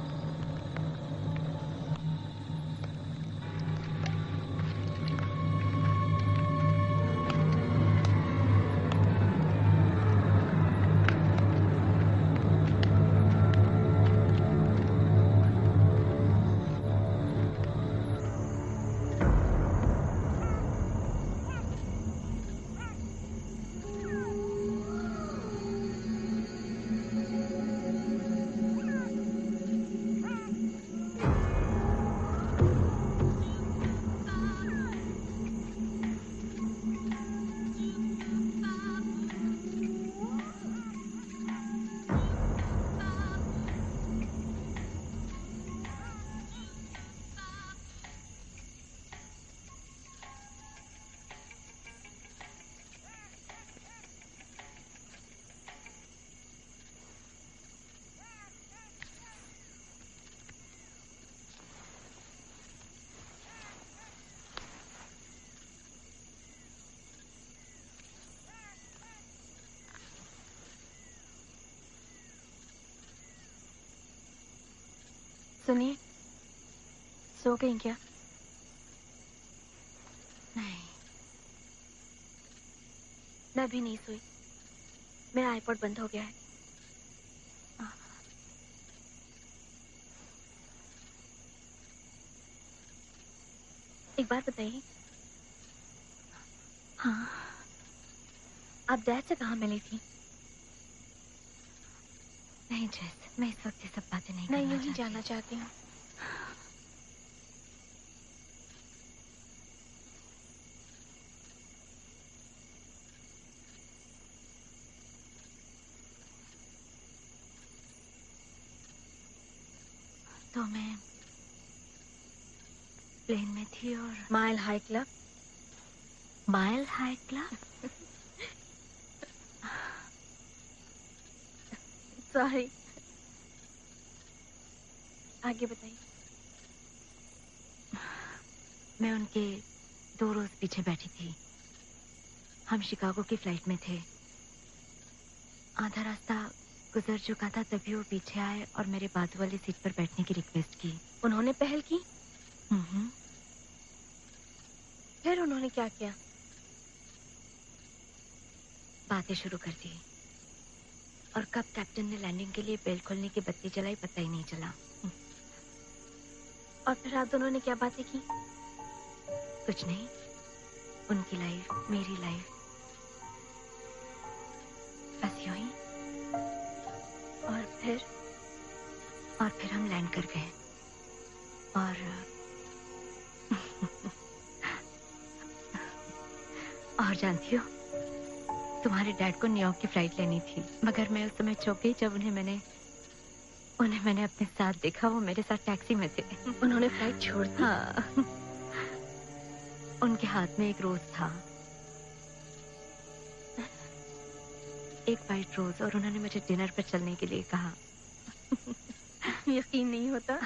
सुनिए, सो गई क्या? नहीं, मैं भी नहीं सोई। मेरा आईपॉड बंद हो गया है। एक बात बताइए। हाँ, आप डैड से कहाँ मिली थी? नहीं जैस, मैं इस वक्त ये सब बातें नहीं मैं करना यूं ही चाहती। जानना चाहती हूँ। तो मैं प्लेन में थी और mile high club. Mile high club. Sorry, आगे बताइए। मैं उनके 2 रोज पीछे बैठी थी। हम शिकागो की फ्लाइट में थे। आधा रास्ता गुजर चुका था तभी वो पीछे आए और मेरे बाजू वाली सीट पर बैठने की रिक्वेस्ट की। उन्होंने पहल की? हम्म। फिर उन्होंने क्या किया? बातें शुरू कर दी और कब कैप्टन ने लैंडिंग के लिए बेल खोलने की बत्ती जलाई पता ही नहीं चला। और फिर आप दोनों ने क्या बातें की? कुछ नहीं, उनकी लाइफ, मेरी लाइफ, बस यूं ही। और फिर हम लैंड कर गए और जानती हो, तुम्हारे डैड को न्यूयॉर्क की फ्लाइट लेनी थी, मगर मैं उस समय चौंक गई जब उन्हें मैंने अपने साथ देखा। वो मेरे साथ टैक्सी में थे। उन्होंने फ्लाइट छोड़ दी? हाँ। उनके हाथ में एक रोज था, एक वाइट रोज, और उन्होंने मुझे डिनर पर चलने के लिए कहा। यकीन नहीं होता।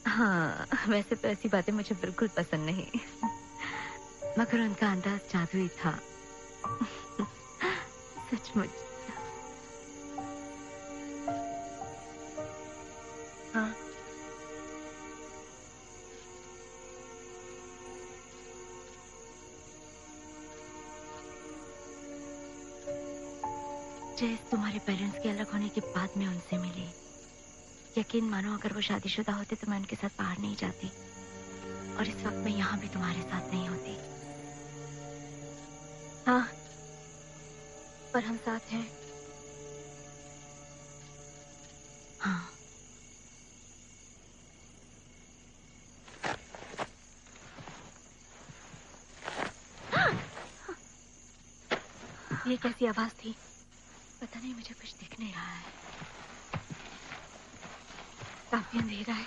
हाँ, वैसे तो ऐसी बातें मुझे बिल्कुल पसंद नहीं, मगर उनका अंदाज जादुई था। सचमुच। हाँ। जैस, तुम्हारे पेरेंट्स के अलग होने के बाद मैं उनसे मिली। यकीन मानो, अगर वो शादीशुदा होते तो मैं उनके साथ बाहर नहीं जाती, और इस वक्त मैं यहाँ भी तुम्हारे साथ नहीं होती। हाँ, पर हम साथ हैं। हाँ। ये कैसी आवाज थी? पता नहीं, मुझे कुछ दिख नहीं रहा है। काफी अंधेरा है।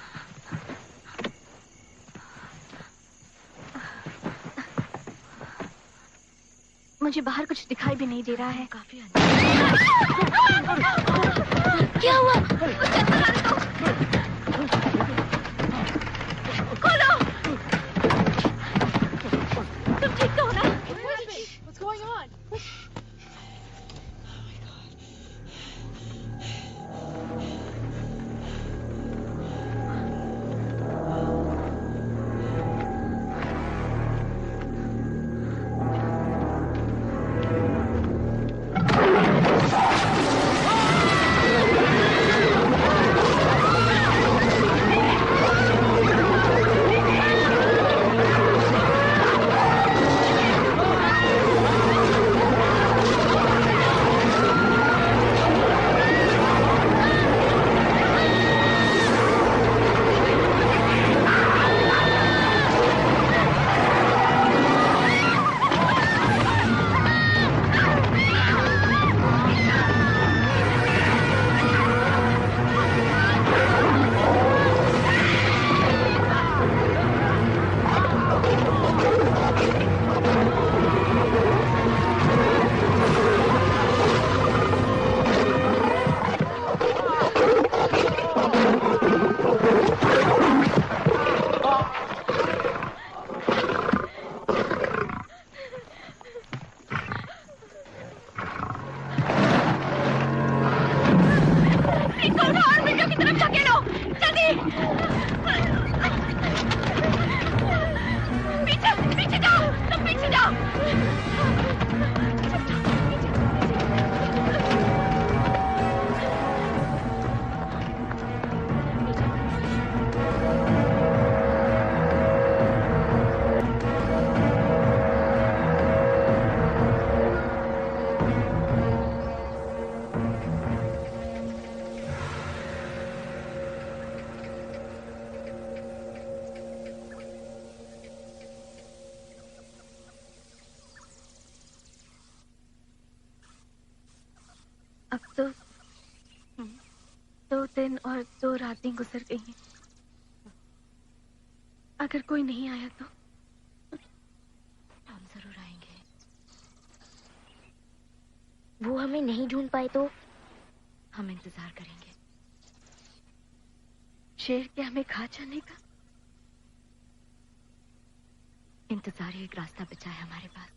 मुझे बाहर कुछ दिखाई भी नहीं दे रहा है। काफी अंधेरा। क्या हुआ? उस चक्कर वाले को खोलो। तुम ठीक तो हो ना? What's going on? नहीं। पीछे पीछे जाओ, तुम पीछे जाओ। अब तो 2 दिन और 2 रातें गुजर गई हैं। अगर कोई नहीं आया तो हम जरूर आएंगे। वो हमें नहीं ढूंढ पाए तो हम इंतजार करेंगे। शेर के हमें खा जाने का इंतजार ही एक रास्ता बचा है हमारे पास।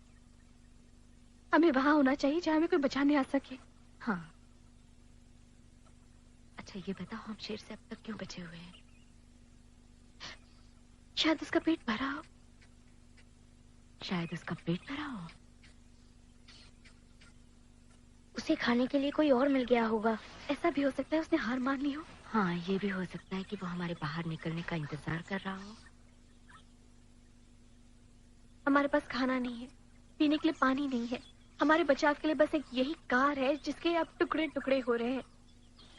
हमें वहां होना चाहिए जहां हमें कोई बचाने आ सके। हाँ। अच्छा ये बताओ, हम शेर से अब तक क्यों बचे हुए हैं? शायद उसका पेट भरा हो। शायद उसका पेट भरा हो। उसे खाने के लिए कोई और मिल गया होगा। ऐसा भी हो सकता है उसने हार मान ली हो। हाँ, ये भी हो सकता है कि वो हमारे बाहर निकलने का इंतजार कर रहा हो। हमारे पास खाना नहीं है, पीने के लिए पानी नहीं है। हमारे बचाव के लिए बस एक यही कार है जिसके अब टुकड़े टुकड़े हो रहे हैं।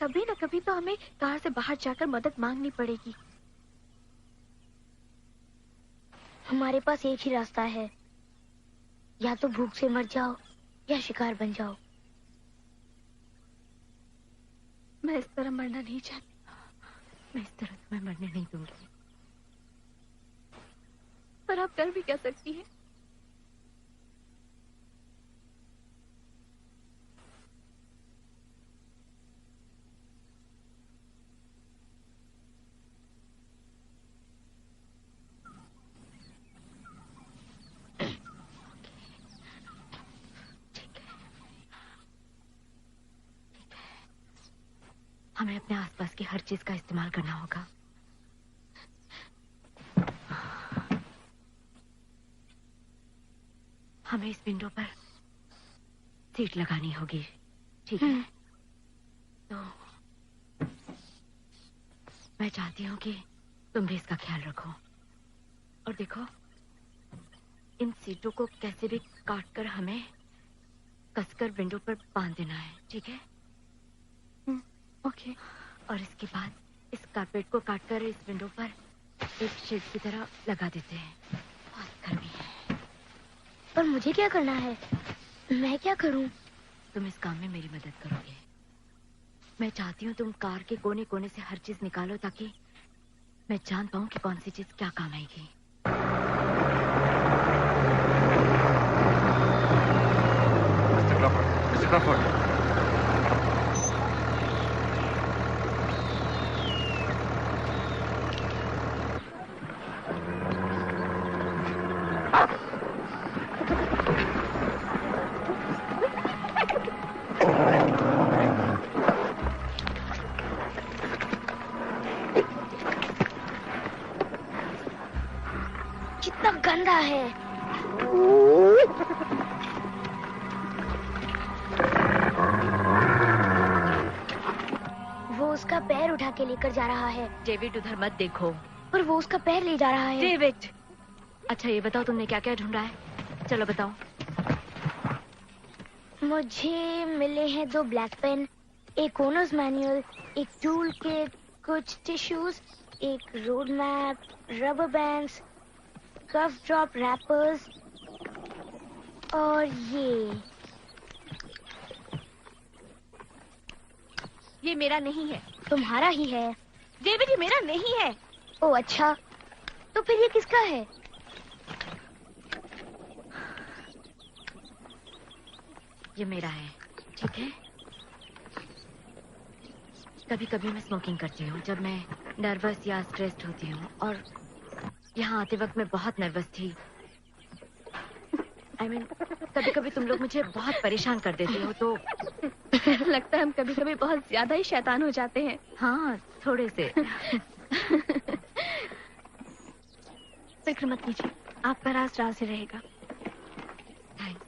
कभी ना कभी तो हमें कार से बाहर जाकर मदद मांगनी पड़ेगी। हमारे पास एक ही रास्ता है, या तो भूख से मर जाओ या शिकार बन जाओ। मैं इस तरह मरना नहीं चाहती। मैं इस तरह तुम्हें मरने नहीं दूंगी। पर आप कर भी क्या सकती हैं? हमें अपने आसपास की हर चीज का इस्तेमाल करना होगा। हमें इस विंडो पर सीट लगानी होगी, ठीक है? तो मैं चाहती हूँ कि तुम भी इसका ख्याल रखो। और देखो, इन सीटों को कैसे भी काटकर हमें कसकर विंडो पर बांध देना है, ठीक है? ओके। और इसके बाद इस कारपेट को काटकर इस विंडो पर एक शेड की तरह लगा देते हैं। बहुत गर्मी है। पर मुझे क्या करना है? मैं क्या करूं? तुम इस काम में मेरी मदद करोगे। मैं चाहती हूँ तुम कार के कोने कोने से हर चीज निकालो ताकि मैं जान पाऊँ कि कौन सी चीज क्या काम आएगी। Mister Crawford. कितना गंदा है। वो उसका पैर उठा के लेकर जा रहा है। डेविड, उधर मत देखो। पर वो उसका पैर ले जा रहा है। डेविड! अच्छा ये बताओ, तुमने क्या क्या ढूंढा है? चलो बताओ। मुझे मिले हैं 2 ब्लैक पेन, एक ओनर्स मैनुअल, एक टूल किट, कुछ टिश्यूज, एक रोड मैप, रबर बैंड्स, कफ ड्रॉप रैपर्स और ये मेरा नहीं है। तुम्हारा ही है। डेविड, ये मेरा नहीं है। ओ अच्छा, तो फिर ये किसका है? ये मेरा है, ठीक है? कभी कभी मैं स्मोकिंग करती हूँ जब मैं नर्वस या स्ट्रेस्ड होती हूँ, और यहाँ आते वक्त मैं बहुत नर्वस थी। कभी कभी तुम लोग मुझे बहुत परेशान कर देते हो, तो लगता है हम कभी कभी बहुत ज्यादा ही शैतान हो जाते हैं। हाँ, थोड़े से। फिक्र मत कीजिए, आपका राज राज ही रहेगा। थैंक्स।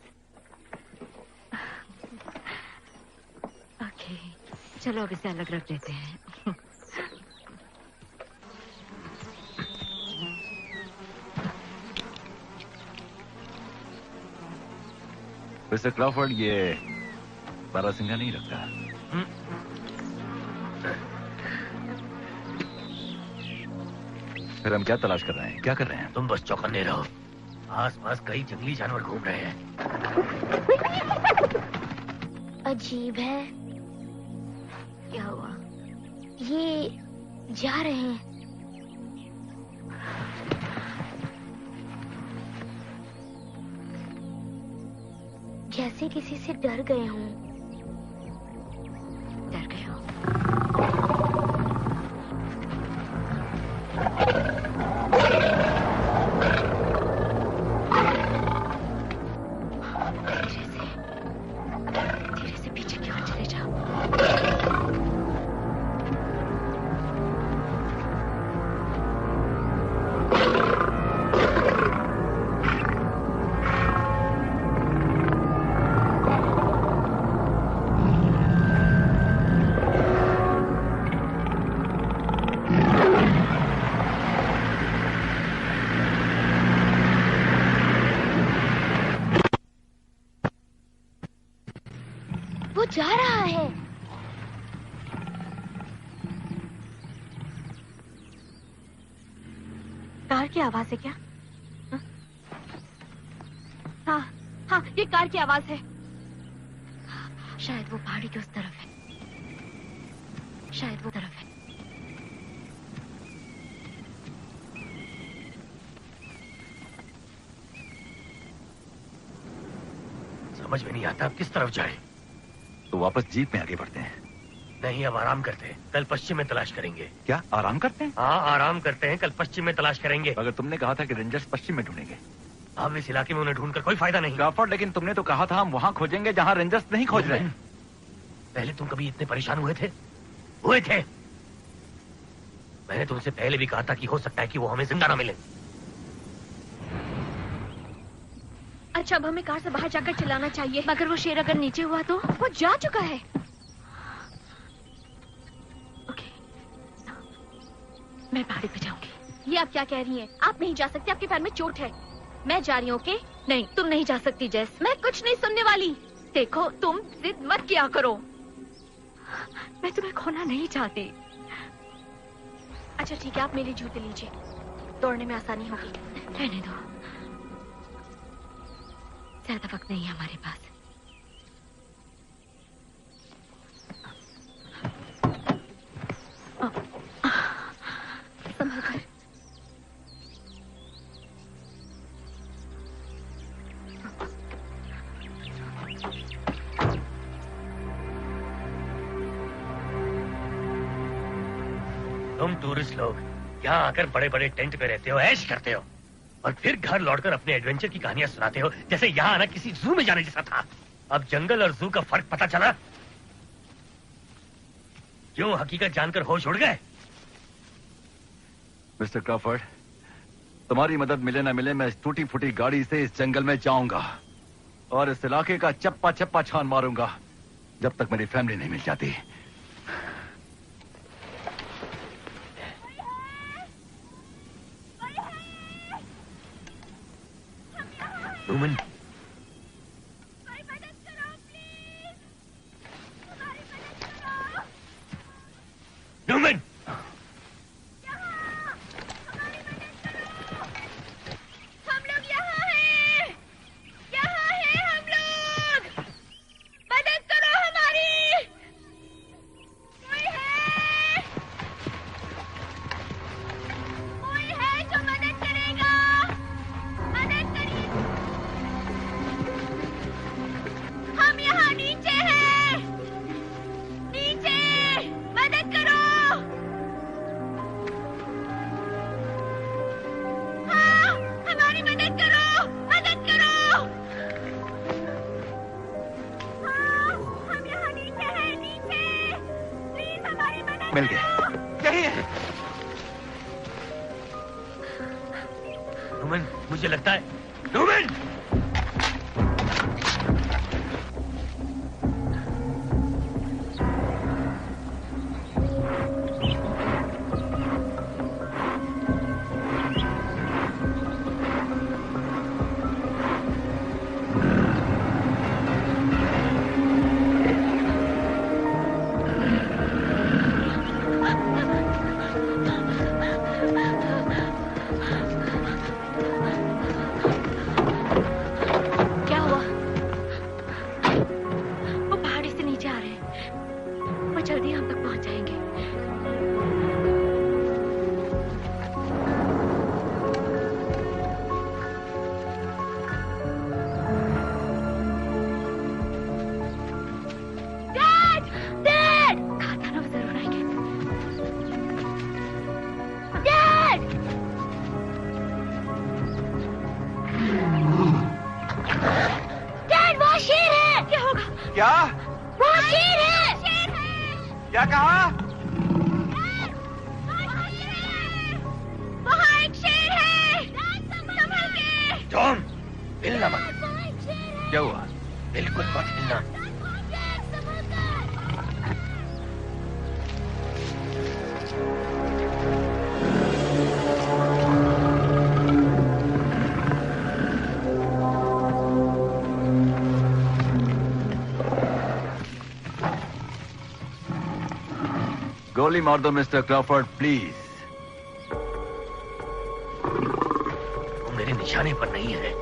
ओके, चलो अब इसे अलग रख देते हैं। मिस्टर क्रॉफर्ड, ये बारासिंगा नहीं रखता। फिर हम क्या तलाश कर रहे हैं? क्या कर रहे हैं? तुम बस चौकन्ने रहो। आसपास कई जंगली जानवर घूम रहे हैं। अजीब है। क्या हुआ? ये जा रहे हैं। जैसे किसी से डर गए हों। डर गए हो? धीरे से पीछे की ओर चले जाओ। वो जा रहा है। कार की आवाज है क्या? हाँ हाँ, ये कार की आवाज है। शायद वो पहाड़ी के उस तरफ है। शायद वो तरफ है। समझ में नहीं आता अब किस तरफ जाए। तो वापस जीप में आगे बढ़ते हैं। नहीं, अब आराम करते हैं। कल पश्चिम में तलाश करेंगे। क्या आराम करते हैं? हाँ, आराम करते हैं। कल पश्चिम में तलाश करेंगे। अगर तुमने कहा था कि रेंजर्स पश्चिम में ढूंढेंगे। अब इस इलाके में उन्हें ढूंढकर कोई फायदा नहीं। क्रॉफर्ड, लेकिन तुमने तो कहा था हम वहां खोजेंगे जहां रेंजर्स नहीं खोज रहे। पहले तुम कभी इतने परेशान हुए थे? हुए थे। मैंने तुमसे पहले भी कहा था कि हो सकता है कि वो हमें जिंदा ना मिले। अच्छा, अब हमें कार से बाहर जाकर चिल्लाना चाहिए। मगर वो शेर अगर नीचे हुआ तो? वो जा चुका है। ओके, मैं पहाड़ी पे जाऊंगी। ये आप क्या कह रही हैं? आप नहीं जा सकती, आपके पैर में चोट है। मैं जा रही हूँ। ओके? नहीं, तुम नहीं जा सकती जेस। मैं कुछ नहीं सुनने वाली। देखो, तुम जिद मत किया करो। मैं तुम्हें खोना नहीं चाहती। अच्छा ठीक है, आप मेरे जूते लीजिए, दौड़ने में आसानी होगी। रहने दो, ज्यादा वक्त नहीं है हमारे पास। संभल कर। तुम टूरिस्ट लोग यहाँ आकर बड़े बड़े टेंट पे रहते हो, ऐश करते हो, और फिर घर लौटकर अपने एडवेंचर की कहानियां सुनाते हो जैसे यहाँ आना किसी जू में जाने जैसा था। अब जंगल और जू का फर्क पता चला? क्यों हकीकत जानकर होश उड़ गए? मिस्टर क्रॉफर्ड, तुम्हारी मदद मिले ना मिले, मैं इस टूटी फूटी गाड़ी से इस जंगल में जाऊंगा और इस इलाके का चप्पा चप्पा छान मारूंगा जब तक मेरी फैमिली नहीं मिल जाती। रूमन, रूमन, हम लोग यहाँ हैं। यहाँ हैं हम लोग। मदद करो हमारी। कोई है? कोई है जो मदद करेगा? मदद करिए। हम यहाँ नीचे हैं। नीचे मदद करो। हाँ, हमारी मदद करो। मदद करो। हाँ, हम यहाँ नीचे हैं। नीचे प्लीज हमारी मदद मिल गए। करो। यही है। ह्यूमन, मुझे लगता है ह्यूमन। क्या? वो शेर है। क्या कहा? वहाँ एक शेर है। संभल के। टॉम, हिलना मत। क्या हुआ? बिल्कुल मत हिलना। गोली मार दो मिस्टर क्रॉफर्ड, प्लीज। वो मेरे निशाने पर नहीं है।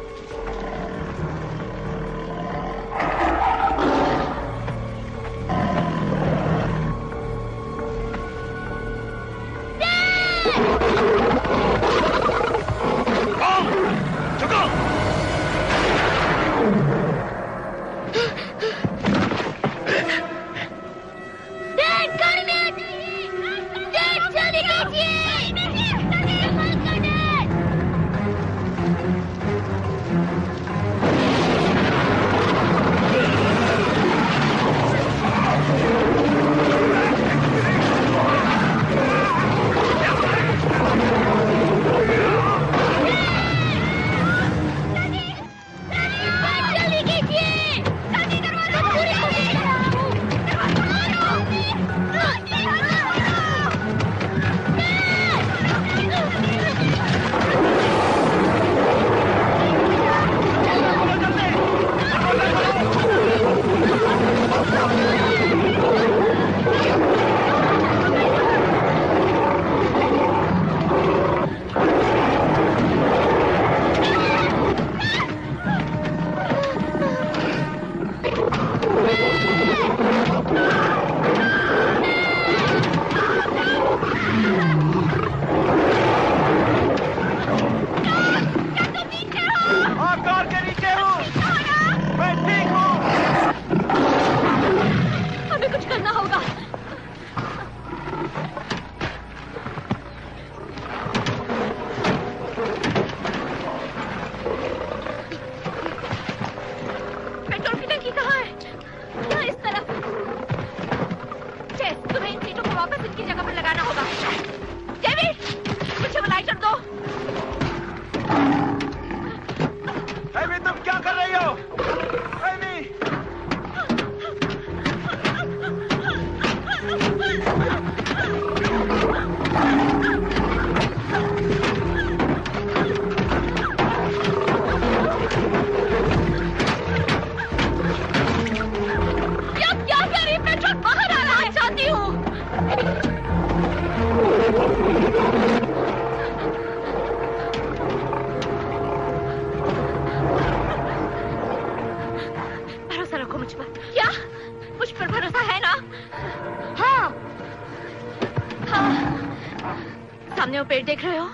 पेड़ देख रहे हो?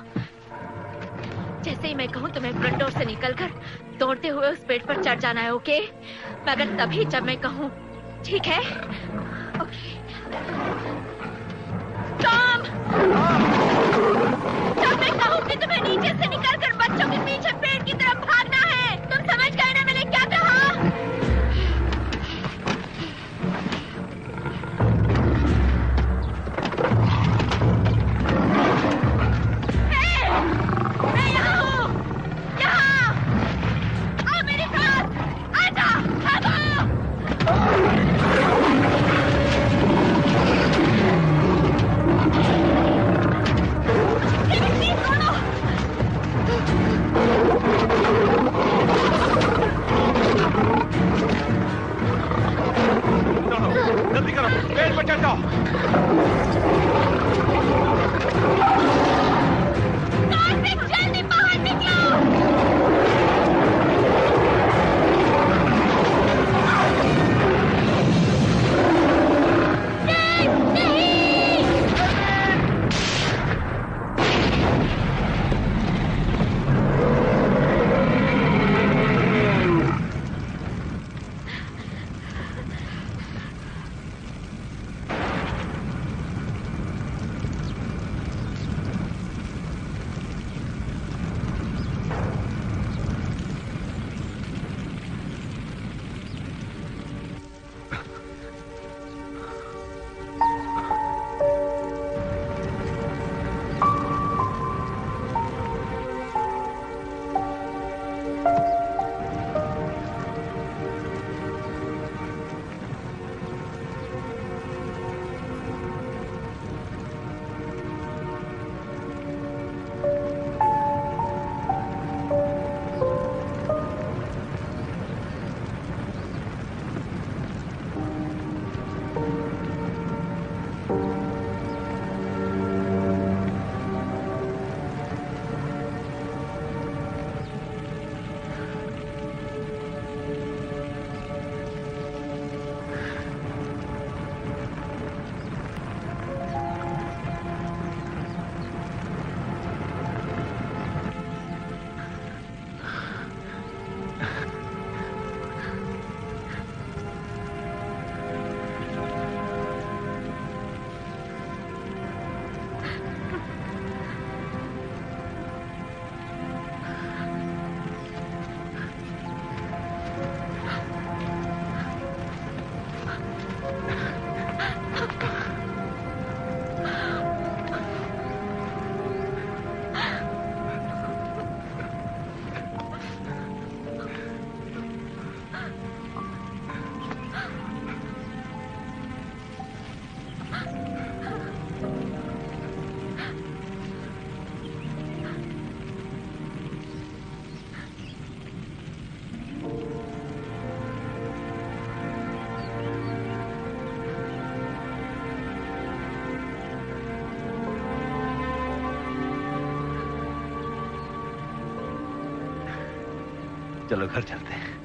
जैसे ही मैं कहूँ तुम्हें फ्रंट डोर से निकलकर दौड़ते हुए उस पेड़ पर चढ़ जाना है, ओके? मगर तभी जब मैं कहूँ, ठीक है? ओके। टॉम! जब मैं कहूँ कि तुम्हें नीचे से निकलकर बच्चों के पीछे पेड़ की तरफ भागना है, तुम समझ गए ना मैंने क्या कहा? जल्दी करो, पेड़ पर चढ़ जाओ। कार्तिक जल्दी बाहर निकलो। चलो घर चलते हैं।